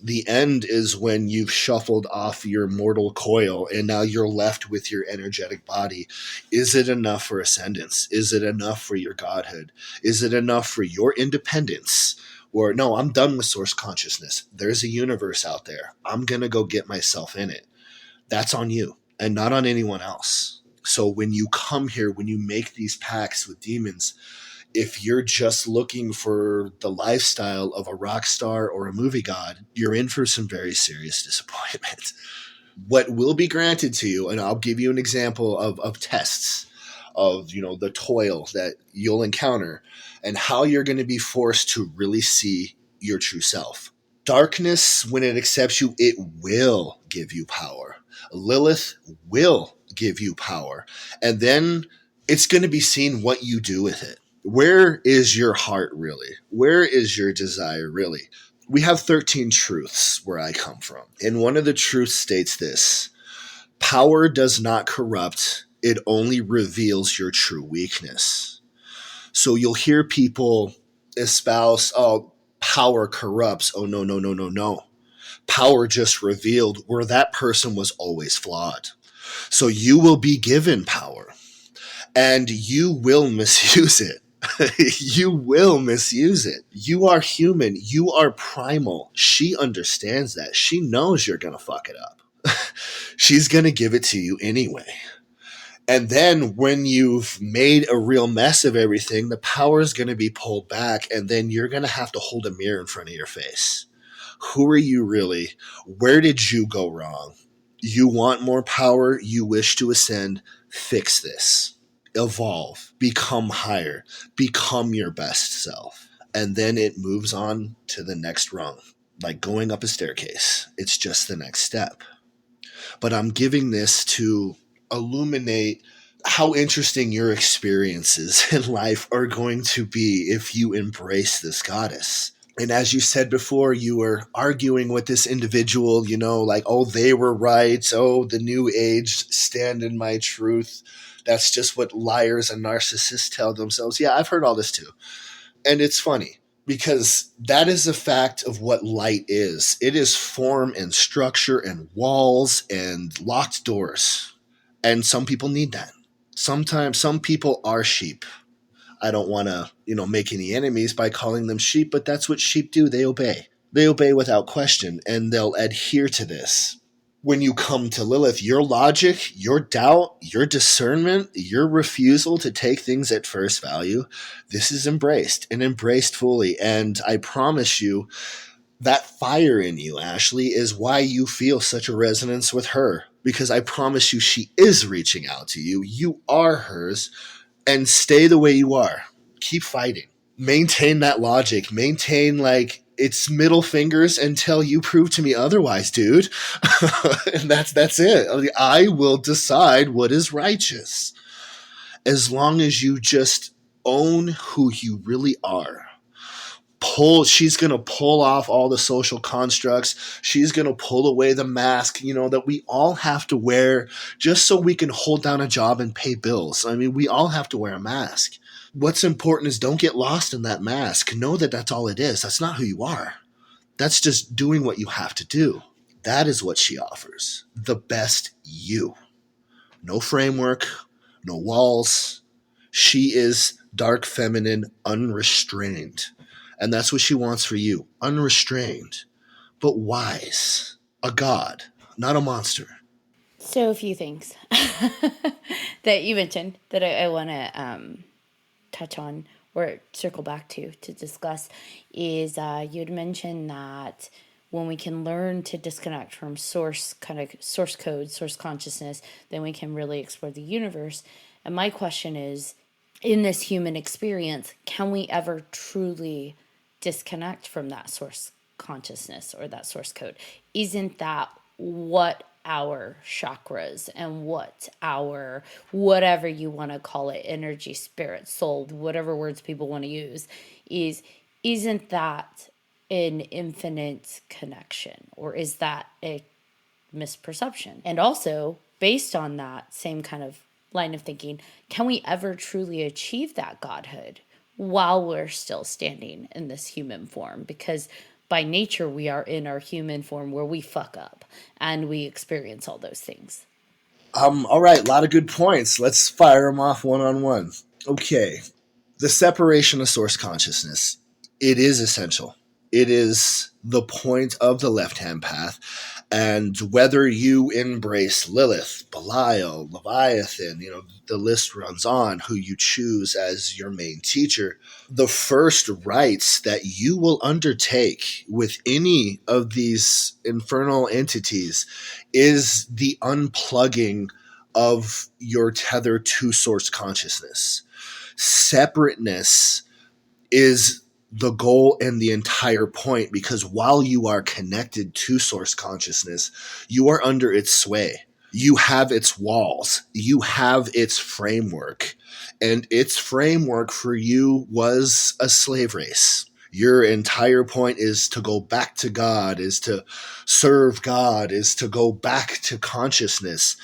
The end is when you've shuffled off your mortal coil and now you're left with your energetic body. Is it enough for ascendance? Is it enough for your godhood? Is it enough for your independence? Or no, I'm done with source consciousness. There's a universe out there. I'm going to go get myself in it. That's on you and not on anyone else. So when you come here, when you make these pacts with demons, if you're just looking for the lifestyle of a rock star or a movie god, you're in for some very serious disappointment. What will be granted to you, and I'll give you an example of tests of, the toil that you'll encounter and how you're going to be forced to really see your true self. Darkness, when it accepts you, it will give you power. Lilith will give you power. And then it's going to be seen what you do with it. Where is your heart really? Where is your desire really? We have 13 truths where I come from. And one of the truths states this: power does not corrupt. It only reveals your true weakness. So you'll hear people espouse, oh, power corrupts. Oh, no, no, no, no, no. Power just revealed where that person was always flawed. So you will be given power and you will misuse it. You will misuse it. You are human. You are primal. She understands that. She knows you're going to fuck it up. She's going to give it to you anyway. And then when you've made a real mess of everything, the power is going to be pulled back, and then you're going to have to hold a mirror in front of your face. Who are you really? Where did you go wrong? You want more power? You wish to ascend? Fix this. Evolve. Become higher. Become your best self. And then it moves on to the next rung. Like going up a staircase. It's just the next step. But I'm giving this to illuminate how interesting your experiences in life are going to be if you embrace this goddess. And as you said before, you were arguing with this individual, like, oh, they were right. Oh, the new age, stand in my truth. That's just what liars and narcissists tell themselves. Yeah, I've heard all this too. And it's funny because that is a fact of what light is. It is form and structure and walls and locked doors. And some people need that. Sometimes some people are sheep. I don't want to, make any enemies by calling them sheep, but that's what sheep do. They obey. They obey without question, and they'll adhere to this. When you come to Lilith, your logic, your doubt, your discernment, your refusal to take things at first value, this is embraced and embraced fully. And I promise you, that fire in you, Ashley, is why you feel such a resonance with her. Because I promise you, she is reaching out to you. You are hers. And stay the way you are. Keep fighting. Maintain that logic. Maintain, it's middle fingers until you prove to me otherwise, dude. And that's it. I will decide what is righteous. As long as you just own who you really are. She's going to pull off all the social constructs. She's going to pull away the mask, that we all have to wear just so we can hold down a job and pay bills. I mean, we all have to wear a mask. What's important is don't get lost in that mask. Know that that's all it is. That's not who you are. That's just doing what you have to do. That is what she offers. The best you. No framework, no walls. She is dark feminine, unrestrained. And that's what she wants for you. Unrestrained, but wise. A god, not a monster. So a few things that you mentioned that I want to touch on or circle back to discuss is you'd mentioned that when we can learn to disconnect from source code, source consciousness, then we can really explore the universe. And my question is, in this human experience, can we ever truly disconnect from that source consciousness or that source code? Isn't that what our chakras and what our, whatever you want to call it, energy, spirit, soul, whatever words people want to use, isn't that an infinite connection, or is that a misperception? And also, based on that same kind of line of thinking, can we ever truly achieve that godhood while we're still standing in this human form? Because by nature, we are in our human form where we fuck up and we experience all those things. All right, a lot of good points. Let's fire them off one on one. Okay, the separation of source consciousness. It is essential. It is the point of the left-hand path. And whether you embrace Lilith, Belial, Leviathan, the list runs on, who you choose as your main teacher, the first rites that you will undertake with any of these infernal entities is the unplugging of your tether to source consciousness. Separateness is the goal and the entire point, because while you are connected to source consciousness, you are under its sway. You have its walls. You have its framework. And its framework for you was a slave race. Your entire point is to go back to God, is to serve God, is to go back to consciousness.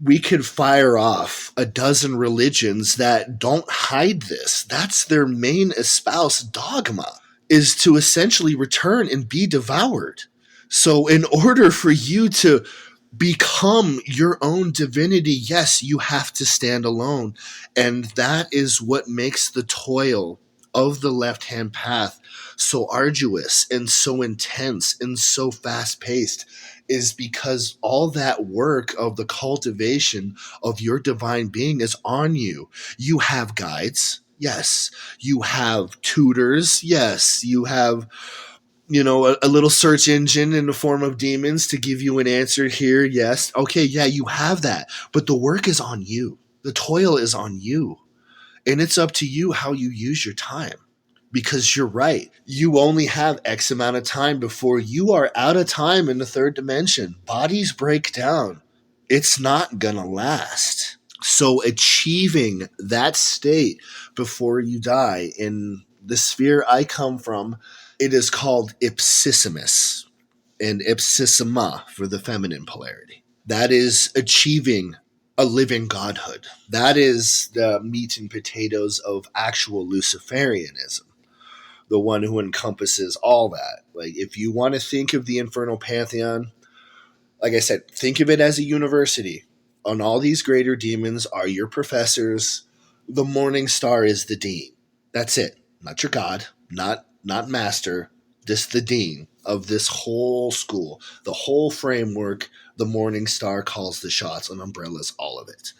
We could fire off a dozen religions that don't hide this. That's their main espoused dogma, is to essentially return and be devoured. So in order for you to become your own divinity, yes, you have to stand alone. And that is what makes the toil of the left-hand path so arduous and so intense and so fast-paced, is because all that work of the cultivation of your divine being is on you. You have guides, yes. You have tutors, yes. You have, a little search engine in the form of demons to give you an answer here, yes. Okay, yeah, you have that. But the work is on you. The toil is on you. And it's up to you how you use your time. Because you're right. You only have X amount of time before you are out of time in the third dimension. Bodies break down. It's not going to last. So achieving that state before you die, in the sphere I come from, it is called ipsissimus, and ipsissima for the feminine polarity. That is achieving a living godhood. That is the meat and potatoes of actual Luciferianism. The one who encompasses all that. Like, if you want to think of the Infernal Pantheon, like I said, think of it as a university. And all these greater demons are your professors. The Morning Star is the dean. That's it. Not your god, not master, just the dean of this whole school. The whole framework, the Morning Star calls the shots and umbrellas, all of it.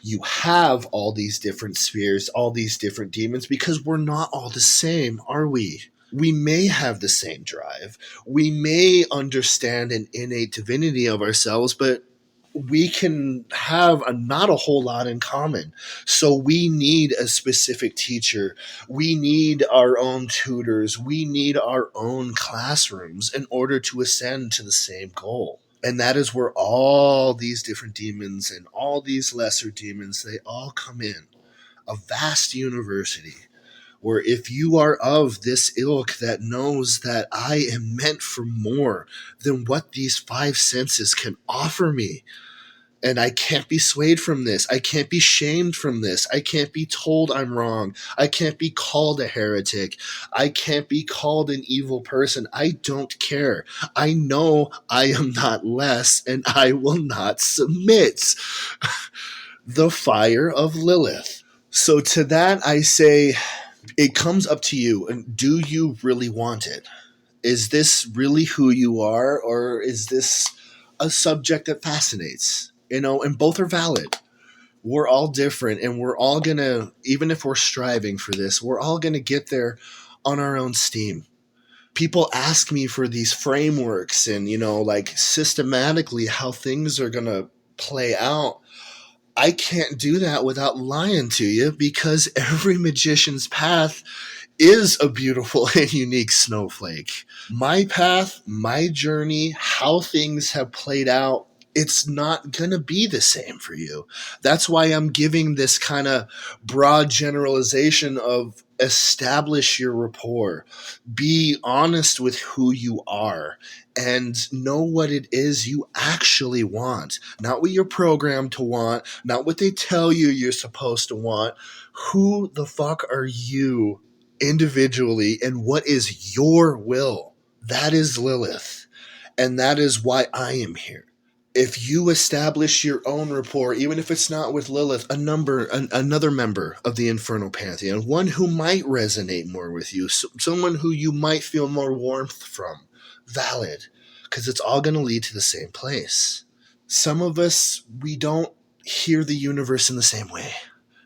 You have all these different spheres, all these different demons, because we're not all the same, are we? We may have the same drive. We may understand an innate divinity of ourselves, but we can have not a whole lot in common. So we need a specific teacher. We need our own tutors. We need our own classrooms in order to ascend to the same goal. And that is where all these different demons and all these lesser demons, they all come in. A vast university where if you are of this ilk that knows that I am meant for more than what these five senses can offer me, and I can't be swayed from this. I can't be shamed from this. I can't be told I'm wrong. I can't be called a heretic. I can't be called an evil person. I don't care. I know I am not less, and I will not submit. The fire of Lilith. So to that I say, it comes up to you. And do you really want it? Is this really who you are, or is this a subject that fascinates? And both are valid. We're all different, and we're all going to, even if we're striving for this, we're all going to get there on our own steam. people ask me for these frameworks and, like systematically how things are going to play out. I can't do that without lying to you, because every magician's path is a beautiful and unique snowflake. My path, my journey, how things have played out, it's not going to be the same for you. That's why I'm giving this kind of broad generalization of establish your rapport, be honest with who you are, and know what it is you actually want. Not what you're programmed to want, not what they tell you you're supposed to want. Who the fuck are you individually, and what is your will? That is Lilith. And that is why I am here. If you establish your own rapport, even if it's not with Lilith, another member of the Infernal Pantheon, one who might resonate more with you, someone who you might feel more warmth from, valid, because it's all going to lead to the same place. Some of us, we don't hear the universe in the same way.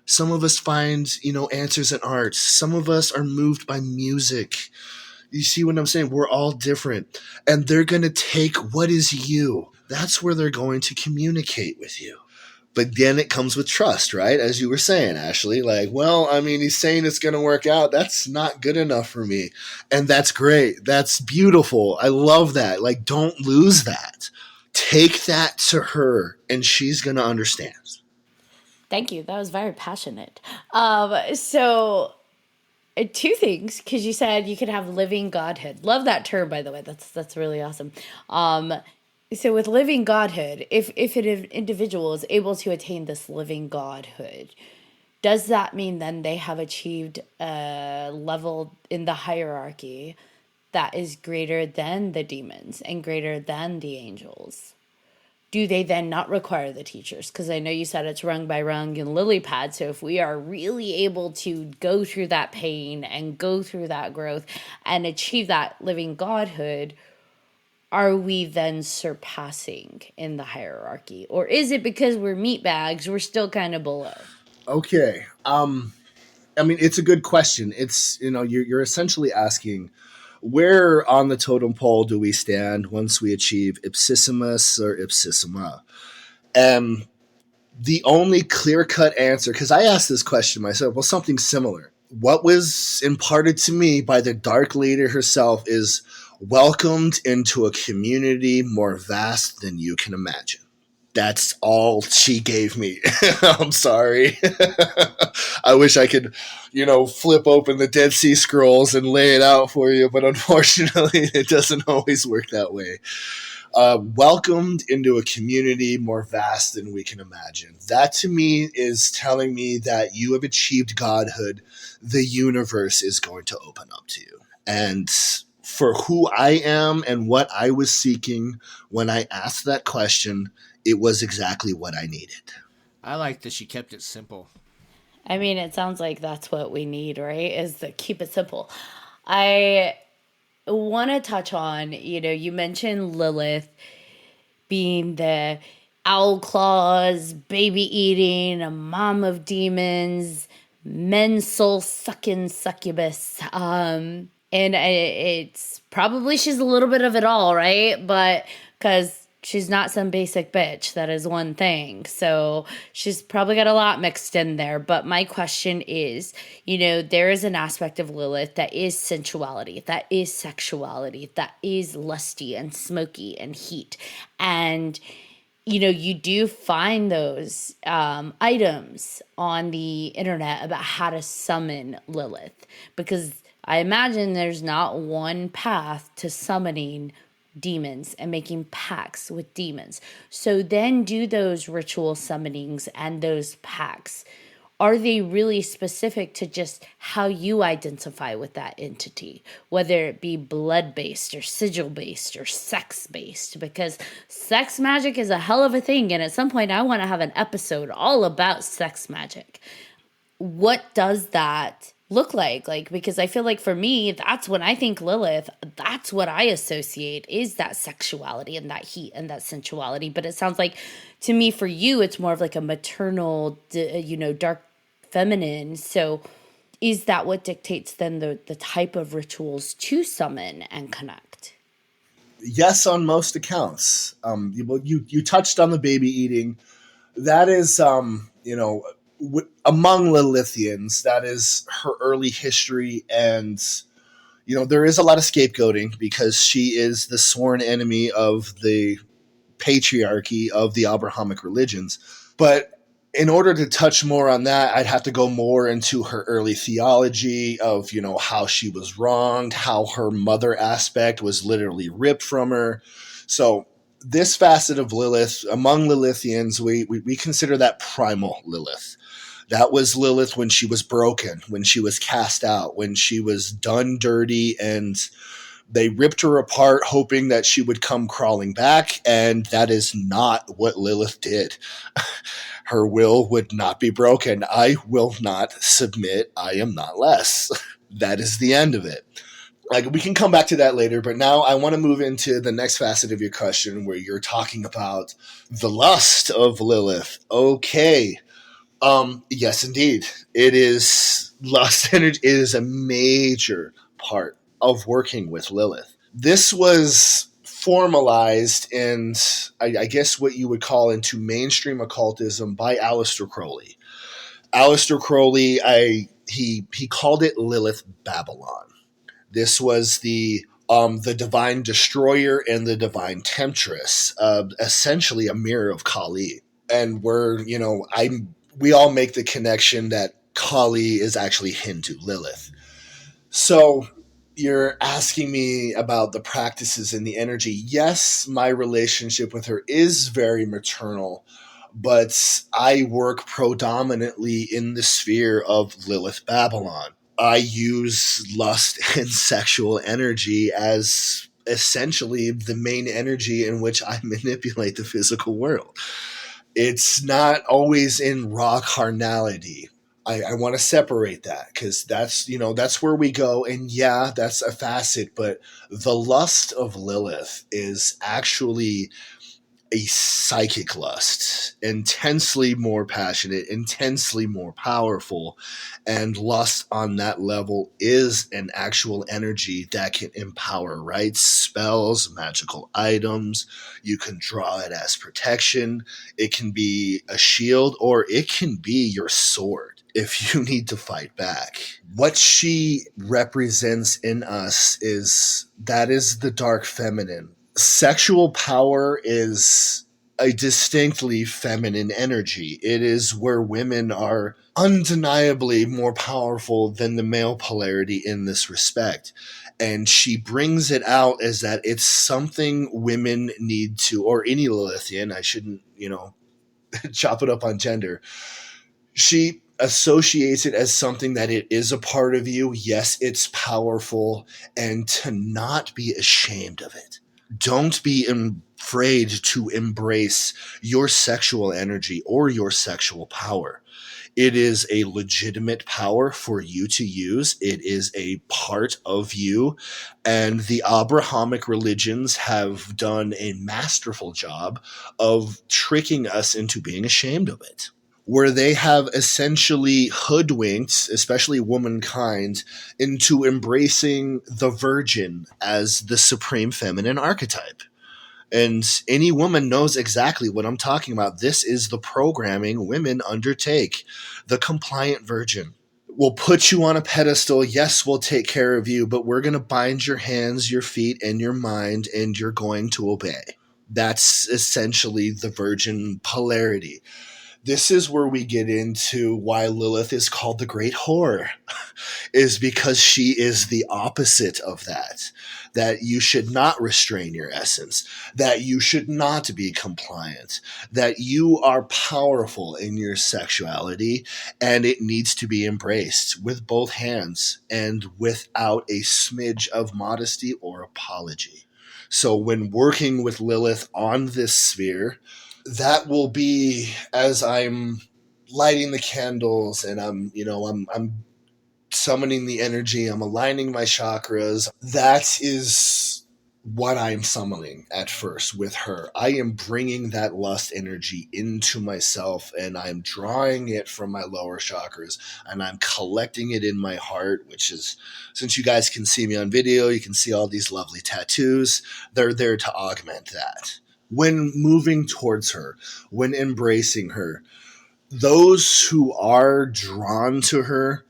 Some of us find, answers in art. Some of us are moved by music. You see what I'm saying? We're all different. And they're going to take what is you. That's where they're going to communicate with you. But then it comes with trust, right? As you were saying, Ashley, he's saying it's going to work out. That's not good enough for me. And that's great. That's beautiful. I love that. Don't lose that. Take that to her, and she's going to understand. Thank you. That was very passionate. So two things, because you said you could have living godhood. Love that term, by the way. That's really awesome. So with living godhood, if an individual is able to attain this living godhood, does that mean then they have achieved a level in the hierarchy that is greater than the demons and greater than the angels? Do they then not require the teachers? Because I know you said it's rung by rung in lily pad. So if we are really able to go through that pain and go through that growth and achieve that living godhood, are we then surpassing in the hierarchy? Or is it because we're meat bags, we're still kind of below? Okay. It's a good question. It's, you're essentially asking, where on the totem pole do we stand once we achieve ipsissimus or ipsissima? And the only clear-cut answer, because I asked this question myself, well, something similar. What was imparted to me by the Dark Lady herself is welcomed into a community more vast than you can imagine. That's all she gave me. I'm sorry. I wish I could, flip open the Dead Sea Scrolls and lay it out for you, but unfortunately it doesn't always work that way. Welcomed into a community more vast than we can imagine. That to me is telling me that you have achieved godhood. The universe is going to open up to you. And for who I am and what I was seeking when I asked that question, it was exactly what I needed. I like that she kept it simple. I mean, it sounds like that's what we need, right? Is to keep it simple. I want to touch on, you mentioned Lilith being the owl claws, baby eating, a mom of demons, men's soul sucking succubus. And it's probably she's a little bit of it all, right? But because she's not some basic bitch, that is one thing. So she's probably got a lot mixed in there. But my question is, there is an aspect of Lilith that is sensuality, that is sexuality, that is lusty and smoky and heat. And, you do find those items on the internet about how to summon Lilith. Because I imagine there's not one path to summoning demons and making pacts with demons. So then do those ritual summonings and those pacts, are they really specific to just how you identify with that entity, whether it be blood-based or sigil-based or sex-based? Because sex magic is a hell of a thing, and at some point I want to have an episode all about sex magic. What does that look like? Because I feel like for me, that's when I think Lilith, that's what I associate, is that sexuality and that heat and that sensuality. But it sounds like to me, for you, it's more of like a maternal, dark feminine. So is that what dictates then the type of rituals to summon and connect? Yes, on most accounts. You touched on the baby eating. That is, among Lilithians, that is her early history. And, there is a lot of scapegoating because she is the sworn enemy of the patriarchy of the Abrahamic religions. But in order to touch more on that, I'd have to go more into her early theology of, how she was wronged, how her mother aspect was literally ripped from her. So this facet of Lilith, among Lilithians, we consider that primal Lilith. That was Lilith when she was broken, when she was cast out, when she was done dirty, and they ripped her apart hoping that she would come crawling back, and that is not what Lilith did. Her will would not be broken. I will not submit. I am not less. That is the end of it. We can come back to that later, but now I want to move into the next facet of your question where you're talking about the lust of Lilith. Okay. Yes, indeed. It is lust energy. It is a major part of working with Lilith. This was formalized in, I guess, what you would call into mainstream occultism by Aleister Crowley. Aleister Crowley, he called it Lilith Babylon. This was the divine destroyer and the divine temptress, essentially a mirror of Kali. And we all make the connection that Kali is actually Hindu Lilith. So you're asking me about the practices and the energy. Yes, my relationship with her is very maternal, but I work predominantly in the sphere of Lilith Babylon. I use lust and sexual energy as essentially the main energy in which I manipulate the physical world. It's not always in raw carnality. I want to separate that because that's where we go. And yeah, that's a facet, but the lust of Lilith is actually a psychic lust, intensely more passionate, intensely more powerful, and lust on that level is an actual energy that can empower rites, spells, magical items. You can draw it as protection. It can be a shield, or it can be your sword if you need to fight back. What she represents in us is the dark feminine. Sexual power is a distinctly feminine energy. It is where women are undeniably more powerful than the male polarity in this respect. And she brings it out as that it's something women need to, or any Lilithian, I shouldn't, chop it up on gender. She associates it as something that it is a part of you. Yes, it's powerful, and to not be ashamed of it. Don't be afraid to embrace your sexual energy or your sexual power. It is a legitimate power for you to use. It is a part of you. And the Abrahamic religions have done a masterful job of tricking us into being ashamed of it, where they have essentially hoodwinked, especially womankind, into embracing the virgin as the supreme feminine archetype. And any woman knows exactly what I'm talking about. This is the programming women undertake. The compliant virgin. We'll put you on a pedestal. Yes, we'll take care of you, but we're going to bind your hands, your feet, and your mind, and you're going to obey. That's essentially the virgin polarity. This is where we get into why Lilith is called the Great Whore, is because she is the opposite of that. That you should not restrain your essence, that you should not be compliant, that you are powerful in your sexuality, and it needs to be embraced with both hands and without a smidge of modesty or apology. So when working with Lilith on this sphere, that will be as I'm lighting the candles and I'm summoning the energy, I'm aligning my chakras. That is what I'm summoning at first with her. I am bringing that lust energy into myself, and I'm drawing it from my lower chakras, and I'm collecting it in my heart, which is, since you guys can see me on video, you can see all these lovely tattoos. They're there to augment that. When moving towards her, when embracing her, those who are drawn to her,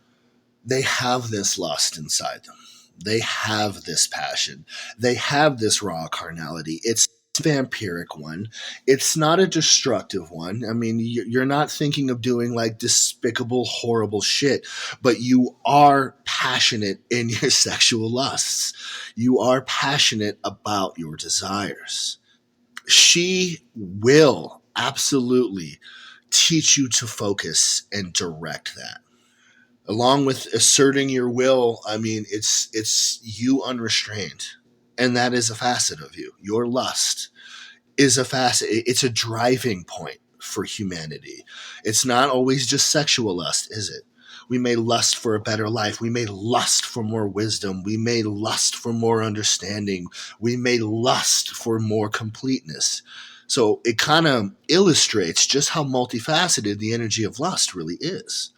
they have this lust inside them. They have this passion. They have this raw carnality. It's a vampiric one. It's not a destructive one. I mean, you're not thinking of doing like despicable, horrible shit, but you are passionate in your sexual lusts. You are passionate about your desires. She will absolutely teach you to focus and direct that. Along with asserting your will, I mean, it's you unrestrained. And that is a facet of you. Your lust is a facet. It's a driving point for humanity. It's not always just sexual lust, is it? We may lust for a better life. We may lust for more wisdom. We may lust for more understanding. We may lust for more completeness. So it kind of illustrates just how multifaceted the energy of lust really is,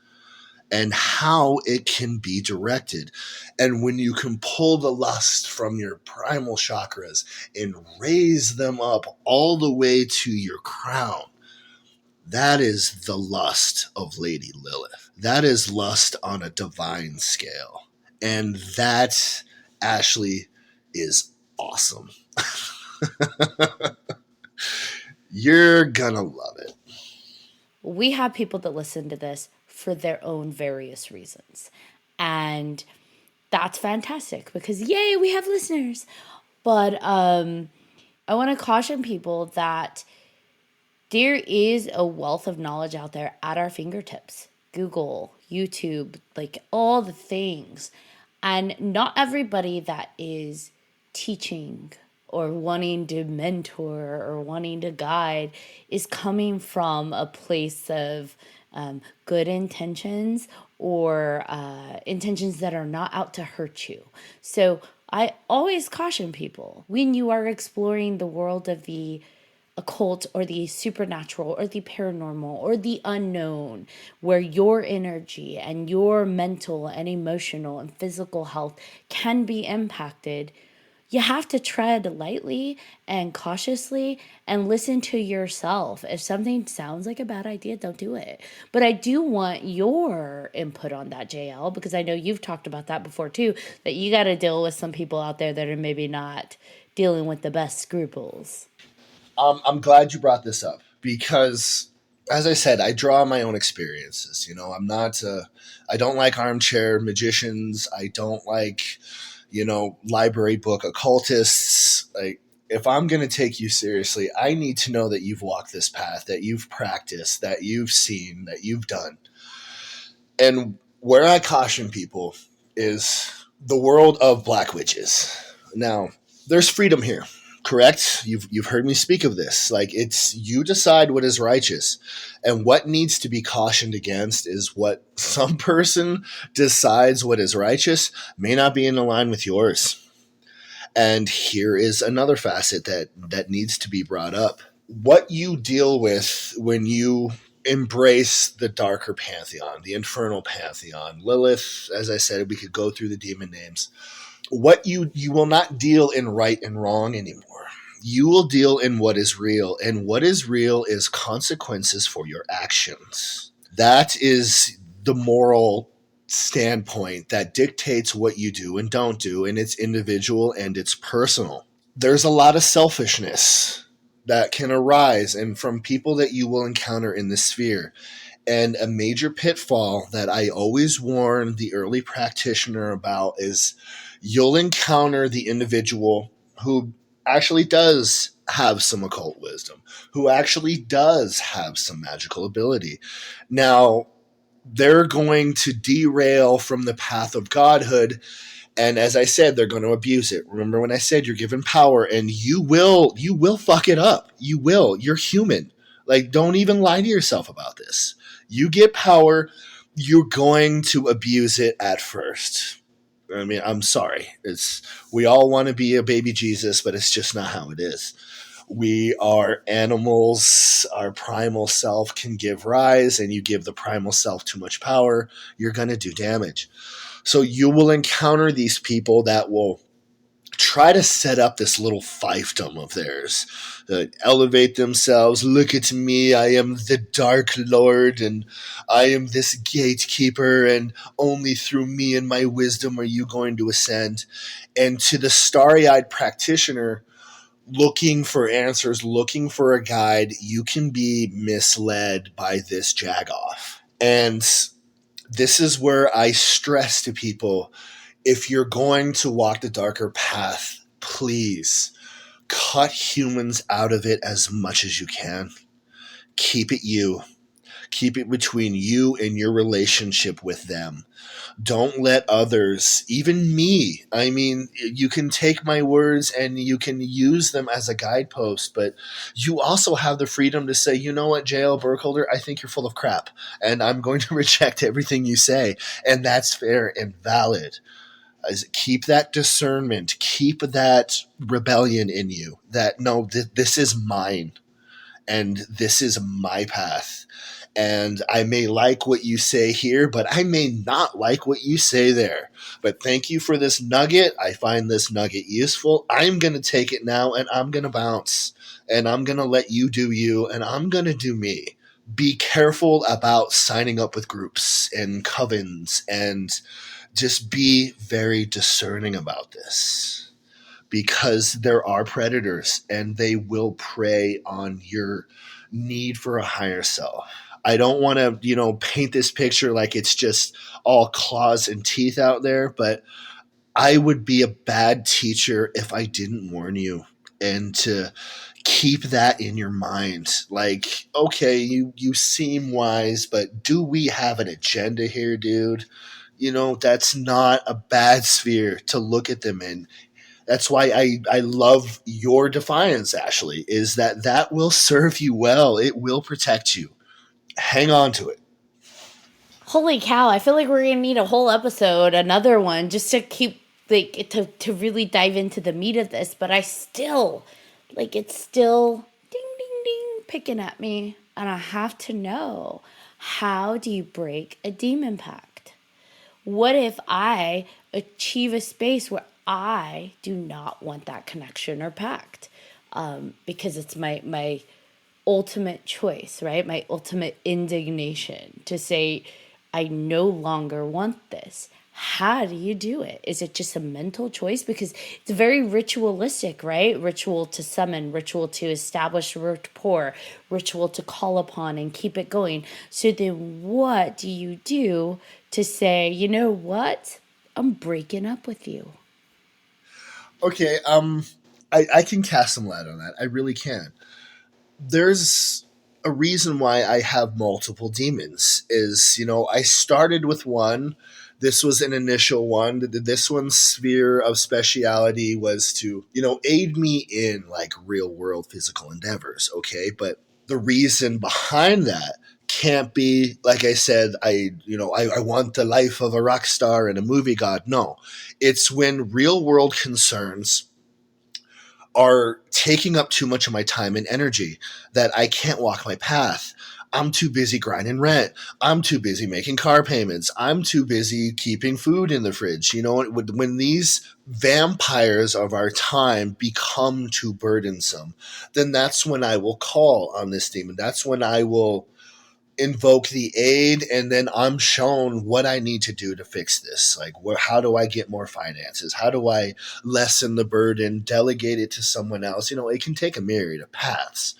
and how it can be directed. And when you can pull the lust from your primal chakras and raise them up all the way to your crown, that is the lust of Lady Lilith. That is lust on a divine scale. And that, Ashley, is awesome. You're gonna love it. We have people that listen to this for their own various reasons. And that's fantastic because yay, we have listeners. But I want to caution people that there is a wealth of knowledge out there at our fingertips. Google, YouTube, like all the things. And not everybody that is teaching or wanting to mentor or wanting to guide is coming from a place of good intentions or intentions that are not out to hurt you. So I always caution people when you are exploring the world of the occult or the supernatural or the paranormal or the unknown, where your energy and your mental and emotional and physical health can be impacted, you have to tread lightly and cautiously and listen to yourself. If something sounds like a bad idea, don't do it. But I do want your input on that, JL, because I know you've talked about that before too, that you got to deal with some people out there that are maybe not dealing with the best scruples. I'm glad you brought this up because, as I said, I draw my own experiences. You know, I don't like armchair magicians. I don't like, library book occultists. Like, if I'm going to take you seriously, I need to know that you've walked this path, that you've practiced, that you've seen, that you've done. And where I caution people is the world of black witches. Now, there's freedom here. Correct? You've heard me speak of this. Like, it's you decide what is righteous, and what needs to be cautioned against is what some person decides what is righteous may not be in line with yours. And here is another facet that needs to be brought up. What you deal with when you embrace the darker pantheon, the infernal pantheon, Lilith, as I said, we could go through the demon names. What you will not deal in right and wrong anymore. You will deal in what is real, and what is real is consequences for your actions. That is the moral standpoint that dictates what you do and don't do, and it's individual and it's personal. There's a lot of selfishness that can arise and from people that you will encounter in this sphere. And a major pitfall that I always warn the early practitioner about is you'll encounter the individual who actually does have some occult wisdom, who actually does have some magical ability. Now, they're going to derail from the path of godhood. And as I said, they're going to abuse it. Remember when I said you're given power, and you will fuck it up. You will. You're human. Like, don't even lie to yourself about this. You get power, you're going to abuse it at first. I mean, I'm sorry. We all want to be a baby Jesus, but it's just not how it is. We are animals. Our primal self can give rise, and you give the primal self too much power, you're going to do damage. So you will encounter these people that will try to set up this little fiefdom of theirs, elevate themselves. Look at me, I am the Dark Lord, and I am this gatekeeper, and only through me and my wisdom are you going to ascend. And to the starry-eyed practitioner looking for answers, looking for a guide, you can be misled by this jagoff. And this is where I stress to people, if you're going to walk the darker path, please cut humans out of it as much as you can. Keep it you. Keep it between you and your relationship with them. Don't let others, even me, I mean, you can take my words and you can use them as a guidepost, but you also have the freedom to say, you know what, JL Burkholder, I think you're full of crap, and I'm going to reject everything you say, and that's fair and valid. Keep that discernment, keep that rebellion in you, that no, this is mine, and this is my path. And I may like what you say here, but I may not like what you say there. But thank you for this nugget. I find this nugget useful. I'm going to take it now, and I'm going to bounce. And I'm going to let you do you, and I'm going to do me. Be careful about signing up with groups and covens, and just be very discerning about this. Because there are predators, and they will prey on your need for a higher self. I don't want to, paint this picture like it's just all claws and teeth out there, but I would be a bad teacher if I didn't warn you, and to keep that in your mind. Like, okay, you seem wise, but do we have an agenda here, dude? That's not a bad sphere to look at them in. That's why I love your defiance, Ashley, is that will serve you well. It will protect you. Hang on to it. Holy cow, I feel like we're gonna need a whole episode, another one, just to keep to really dive into the meat of this, but I still it's still ding ding ding picking at me, and I have to know, how do you break a demon pact? What if I achieve a space where I do not want that connection or pact, because it's my ultimate choice, right? My ultimate indignation to say, I no longer want this. How do you do it? Is it just a mental choice? Because it's very ritualistic, right? Ritual to summon, ritual to establish rapport, ritual to call upon and keep it going. So then what do you do to say, you know what? I'm breaking up with you. Okay, I can cast some light on that. I really can. There's a reason why I have multiple demons is, I started with one. This was an initial one. This one's sphere of speciality was to, aid me in like real world physical endeavors. Okay. But the reason behind that can't be, like I said, I want the life of a rock star and a movie god. No, it's when real world concerns are taking up too much of my time and energy that I can't walk my path. I'm too busy grinding rent. I'm too busy making car payments. I'm too busy keeping food in the fridge. When these vampires of our time become too burdensome, then that's when I will call on this demon. That's when I will invoke the aid, and then I'm shown what I need to do to fix this. Like, how do I get more finances? How do I lessen the burden, delegate it to someone else? It can take a myriad of paths.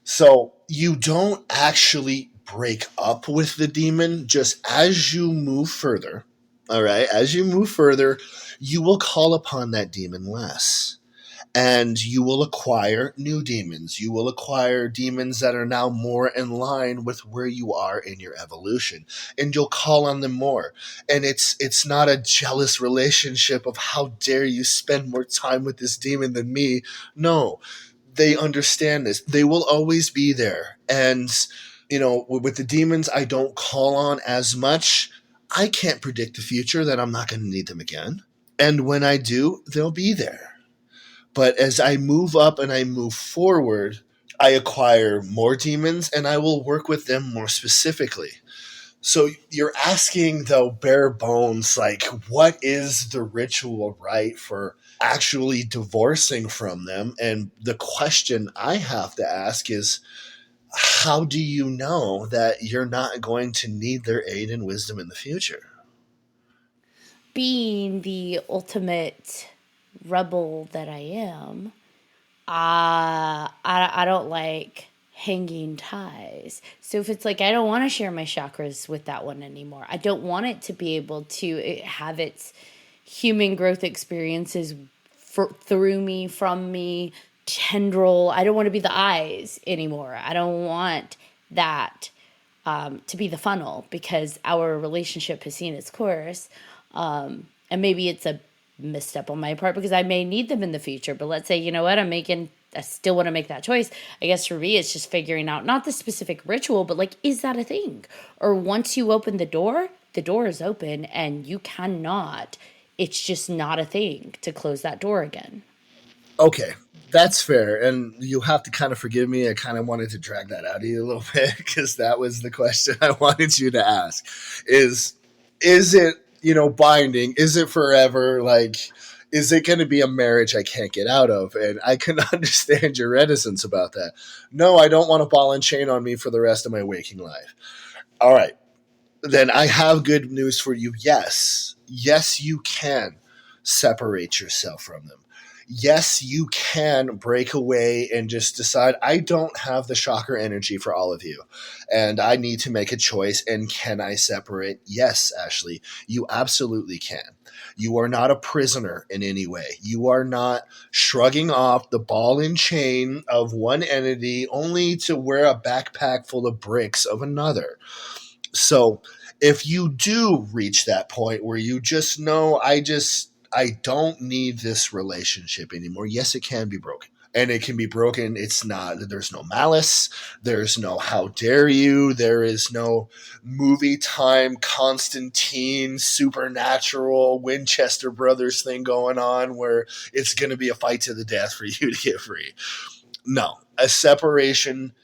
So you don't actually break up with the demon. Just as you move further, all right, as you move further, you will call upon that demon less. And you will acquire new demons. You will acquire demons that are now more in line with where you are in your evolution. And you'll call on them more. And it's not a jealous relationship of how dare you spend more time with this demon than me. No, they understand this. They will always be there. And, with the demons I don't call on as much, I can't predict the future that I'm not going to need them again. And when I do, they'll be there. But as I move up and I move forward, I acquire more demons and I will work with them more specifically. So you're asking, though, bare bones, like, what is the ritual right for actually divorcing from them? And the question I have to ask is, how do you know that you're not going to need their aid and wisdom in the future? Being the ultimate rebel that I am, I don't like hanging ties. So if it's like I don't want to share my chakras with that one anymore, I don't want it to be able to have its human growth experiences through me, from me, tendril. I don't want to be the eyes anymore. I don't want that to be the funnel, because our relationship has seen its course. And maybe it's a misstep on my part because I may need them in the future. But let's say, you know what, I still want to make that choice. I guess for me, it's just figuring out not the specific ritual, but like, is that a thing? Or once you open the door is open and you cannot, it's just not a thing to close that door again. Okay, that's fair. And you have to kind of forgive me. I kind of wanted to drag that out of you a little bit because that was the question I wanted you to ask. Is it, binding? Is it forever? Like, is it going to be a marriage I can't get out of? And I can understand your reticence about that. No, I don't want a ball and chain on me for the rest of my waking life. All right. Then I have good news for you. Yes, you can separate yourself from them. Yes, you can break away and just decide, I don't have the chakra energy for all of you, and I need to make a choice. And can I separate? Yes, Ashley, you absolutely can. You are not a prisoner in any way. You are not shrugging off the ball and chain of one entity only to wear a backpack full of bricks of another. So if you do reach that point where you just know, I don't need this relationship anymore, yes, it can be broken. And it can be broken. There's no malice. There's no how dare you. There is no movie time, Constantine, supernatural, Winchester Brothers thing going on where it's going to be a fight to the death for you to get free. No, a separation,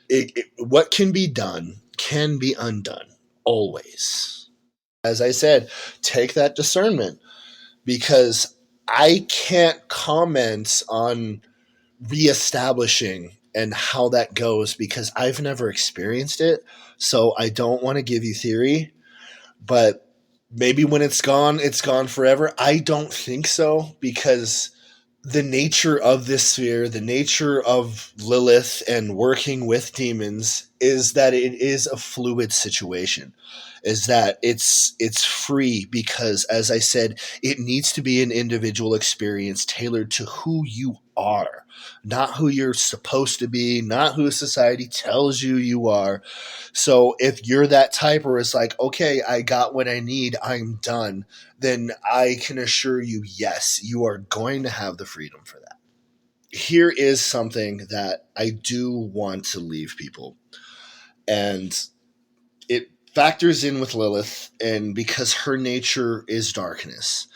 what can be done can be undone. Always. As I said, take that discernment, because I can't comment on reestablishing and how that goes because I've never experienced it. So I don't want to give you theory, but maybe when it's gone forever. I don't think so, because the nature of this sphere, the nature of Lilith and working with demons is that it is a fluid situation, is that it's free because, as I said, it needs to be an individual experience tailored to who you are, not who you're supposed to be, not who society tells you are. So if you're that type where it's like, okay, I got what I need, I'm done, then I can assure you, yes, you are going to have the freedom for that. Here is something that I do want to leave people, and it factors in with Lilith, and because her nature is darkness.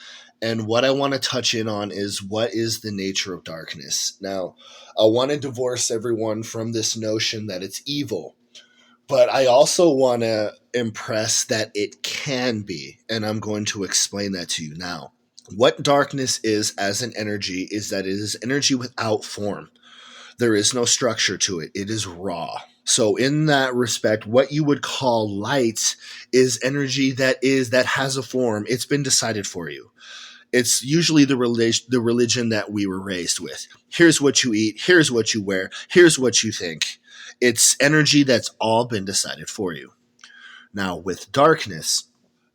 And what I want to touch in on is, what is the nature of darkness? Now, I want to divorce everyone from this notion that it's evil. But I also want to impress that it can be, and I'm going to explain that to you now. What darkness is as an energy is that it is energy without form. There is no structure to it. It is raw. So in that respect, what you would call light is energy that has a form. It's been decided for you. It's usually the religion that we were raised with. Here's what you eat. Here's what you wear. Here's what you think. It's energy that's all been decided for you. Now, with darkness,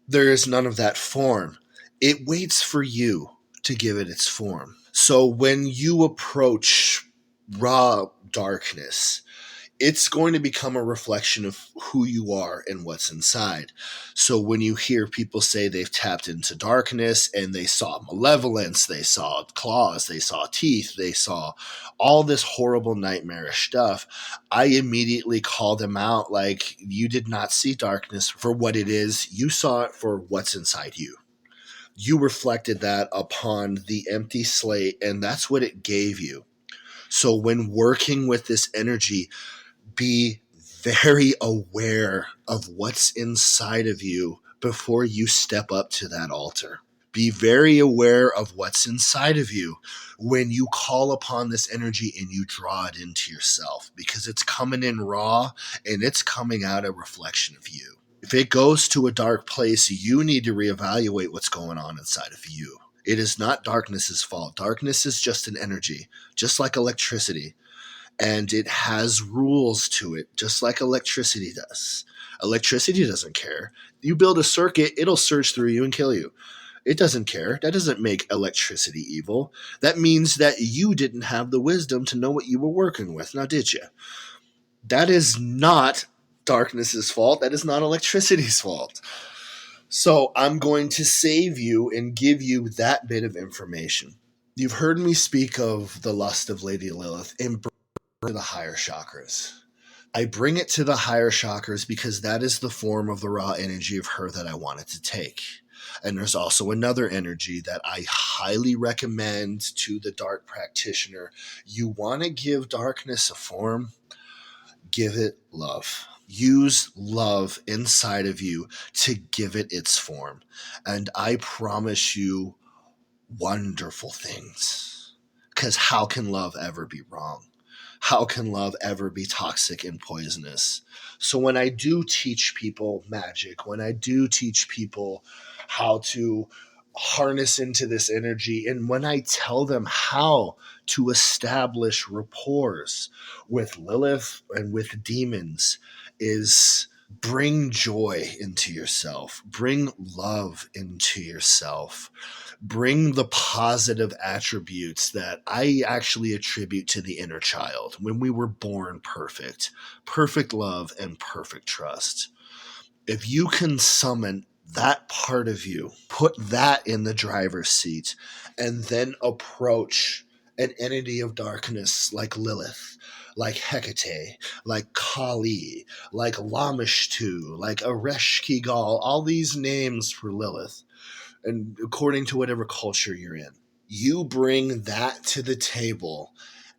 there is none of that form. It waits for you to give it its form. So when you approach raw darkness, it's going to become a reflection of who you are and what's inside. So when you hear people say they've tapped into darkness and they saw malevolence, they saw claws, they saw teeth, they saw all this horrible nightmarish stuff, I immediately call them out like, you did not see darkness for what it is. You saw it for what's inside you. You reflected that upon the empty slate, and that's what it gave you. So when working with this energy, be very aware of what's inside of you before you step up to that altar. Be very aware of what's inside of you when you call upon this energy and you draw it into yourself, because it's coming in raw and it's coming out a reflection of you. If it goes to a dark place, you need to reevaluate what's going on inside of you. It is not darkness's fault. Darkness is just an energy, just like electricity. And it has rules to it, just like electricity does. Electricity doesn't care. You build a circuit, it'll surge through you and kill you. It doesn't care. That doesn't make electricity evil. That means that you didn't have the wisdom to know what you were working with. Now, did you? That is not darkness's fault. That is not electricity's fault. So I'm going to save you and give you that bit of information. You've heard me speak of the lust of Lady Lilith and the higher chakras. I bring it to the higher chakras because that is the form of the raw energy of her that I wanted to take. And there's also another energy that I highly recommend to the dark practitioner. You want to give darkness a form, give it love. Use love inside of you to give it its form. And I promise you wonderful things. Because how can love ever be wrong? How can love ever be toxic and poisonous? So when I do teach people magic, when I do teach people how to harness into this energy, and when I tell them how to establish rapport with Lilith and with demons, is bring joy into yourself, bring love into yourself, bring the positive attributes that I actually attribute to the inner child when we were born perfect love and perfect trust. If you can summon that part of you, put that in the driver's seat, and then approach an entity of darkness like Lilith, like Hecate, like Kali, like Lamishtu, like Ereshkigal, all these names for Lilith, and according to whatever culture you're in, you bring that to the table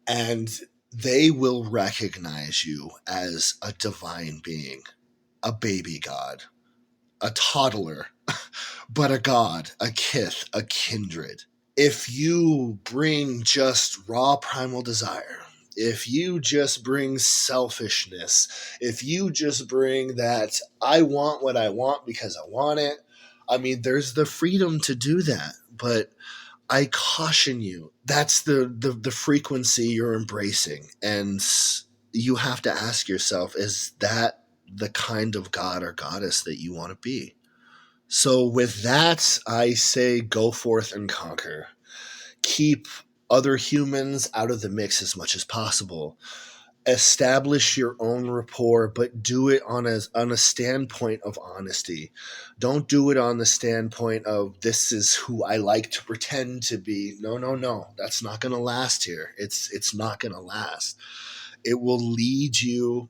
and they will recognize you as a divine being, a baby god, a toddler, but a god, a kith, a kindred. If you bring just raw primal desire, if you just bring selfishness, if you just bring that I want what I want because I want it, I mean, there's the freedom to do that, but I caution you, that's the frequency you're embracing. And you have to ask yourself, is that the kind of god or goddess that you want to be? So with that, I say go forth and conquer. Keep other humans out of the mix as much as possible. Establish your own rapport, but do it on a standpoint of honesty. Don't do it on the standpoint of this is who I like to pretend to be. No. That's not going to last here. It's not going to last. It will lead you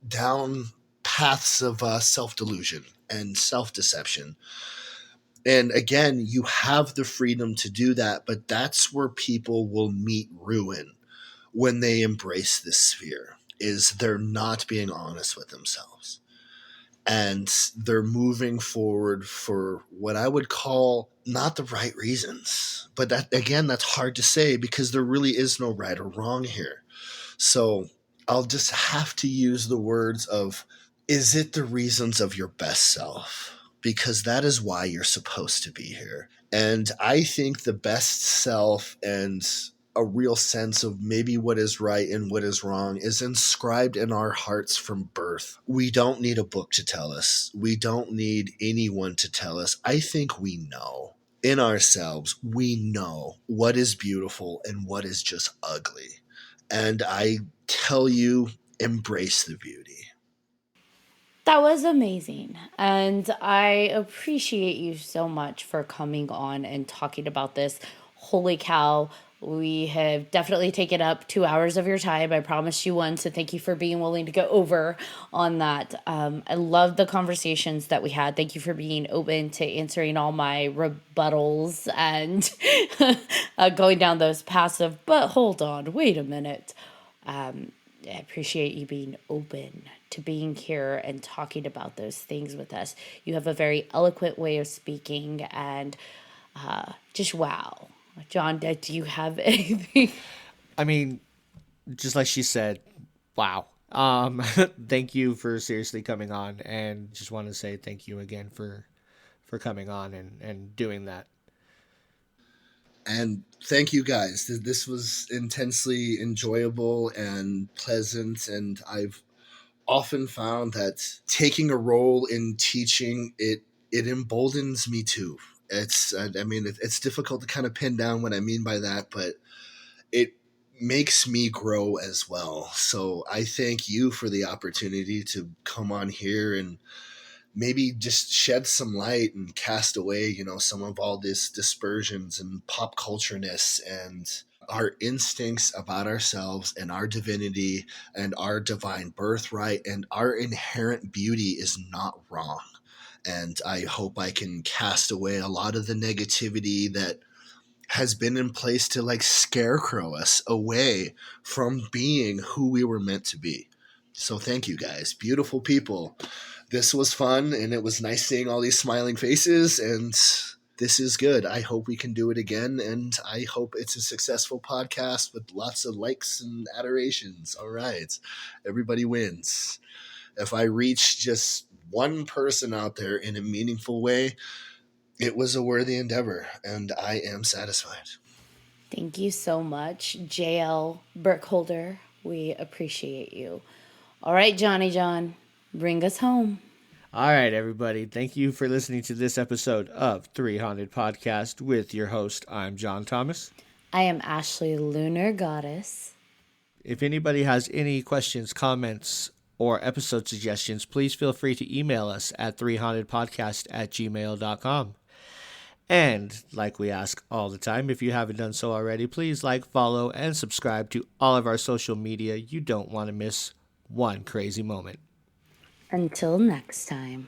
down paths of self-delusion and self-deception. And again, you have the freedom to do that, but that's where people will meet ruin when they embrace this sphere, is they're not being honest with themselves. And they're moving forward for what I would call not the right reasons. But that, again, that's hard to say because there really is no right or wrong here. So I'll just have to use the words of, is it the reasons of your best self? Because that is why you're supposed to be here. And I think the best self and a real sense of maybe what is right and what is wrong is inscribed in our hearts from birth. We don't need a book to tell us. We don't need anyone to tell us. I think we know in ourselves, we know what is beautiful and what is just ugly. And I tell you, embrace the beauty. That was amazing. And I appreciate you so much for coming on and talking about this. Holy cow. We have definitely taken up 2 hours of your time. I promised you one. So thank you for being willing to go over on that. I love the conversations that we had. Thank you for being open to answering all my rebuttals and going down those passive, but hold on, wait a minute. I appreciate you being open to being here and talking about those things with us. You have a very eloquent way of speaking, and just wow. John, do you have anything? I mean, just like she said, wow. Thank you for seriously coming on, and just want to say thank you again for coming on and doing that. And thank you guys. This was intensely enjoyable and pleasant, and I've often found that taking a role in teaching it emboldens me too. It's difficult to kind of pin down what I mean by that, but it makes me grow as well. So I thank you for the opportunity to come on here and maybe just shed some light and cast away, some of all this dispersions and pop cultureness and our instincts about ourselves and our divinity and our divine birthright and our inherent beauty is not wrong. And I hope I can cast away a lot of the negativity that has been in place to scarecrow us away from being who we were meant to be. So thank you guys, beautiful people. This was fun, and it was nice seeing all these smiling faces, and this is good. I hope we can do it again, and I hope it's a successful podcast with lots of likes and adorations. All right. Everybody wins. If I reach just one person out there in a meaningful way, it was a worthy endeavor, and I am satisfied. Thank you so much, JL Burkholder. We appreciate you. All right, Johnny John, bring us home. All right, everybody. Thank you for listening to this episode of 3Haunted Podcast with your host. I'm John Thomas. I am Ashley Lunar Goddess. If anybody has any questions, comments, or episode suggestions, please feel free to email us at 3hauntedpodcast@gmail.com. And like we ask all the time, if you haven't done so already, please like, follow, and subscribe to all of our social media. You don't want to miss one crazy moment. Until next time.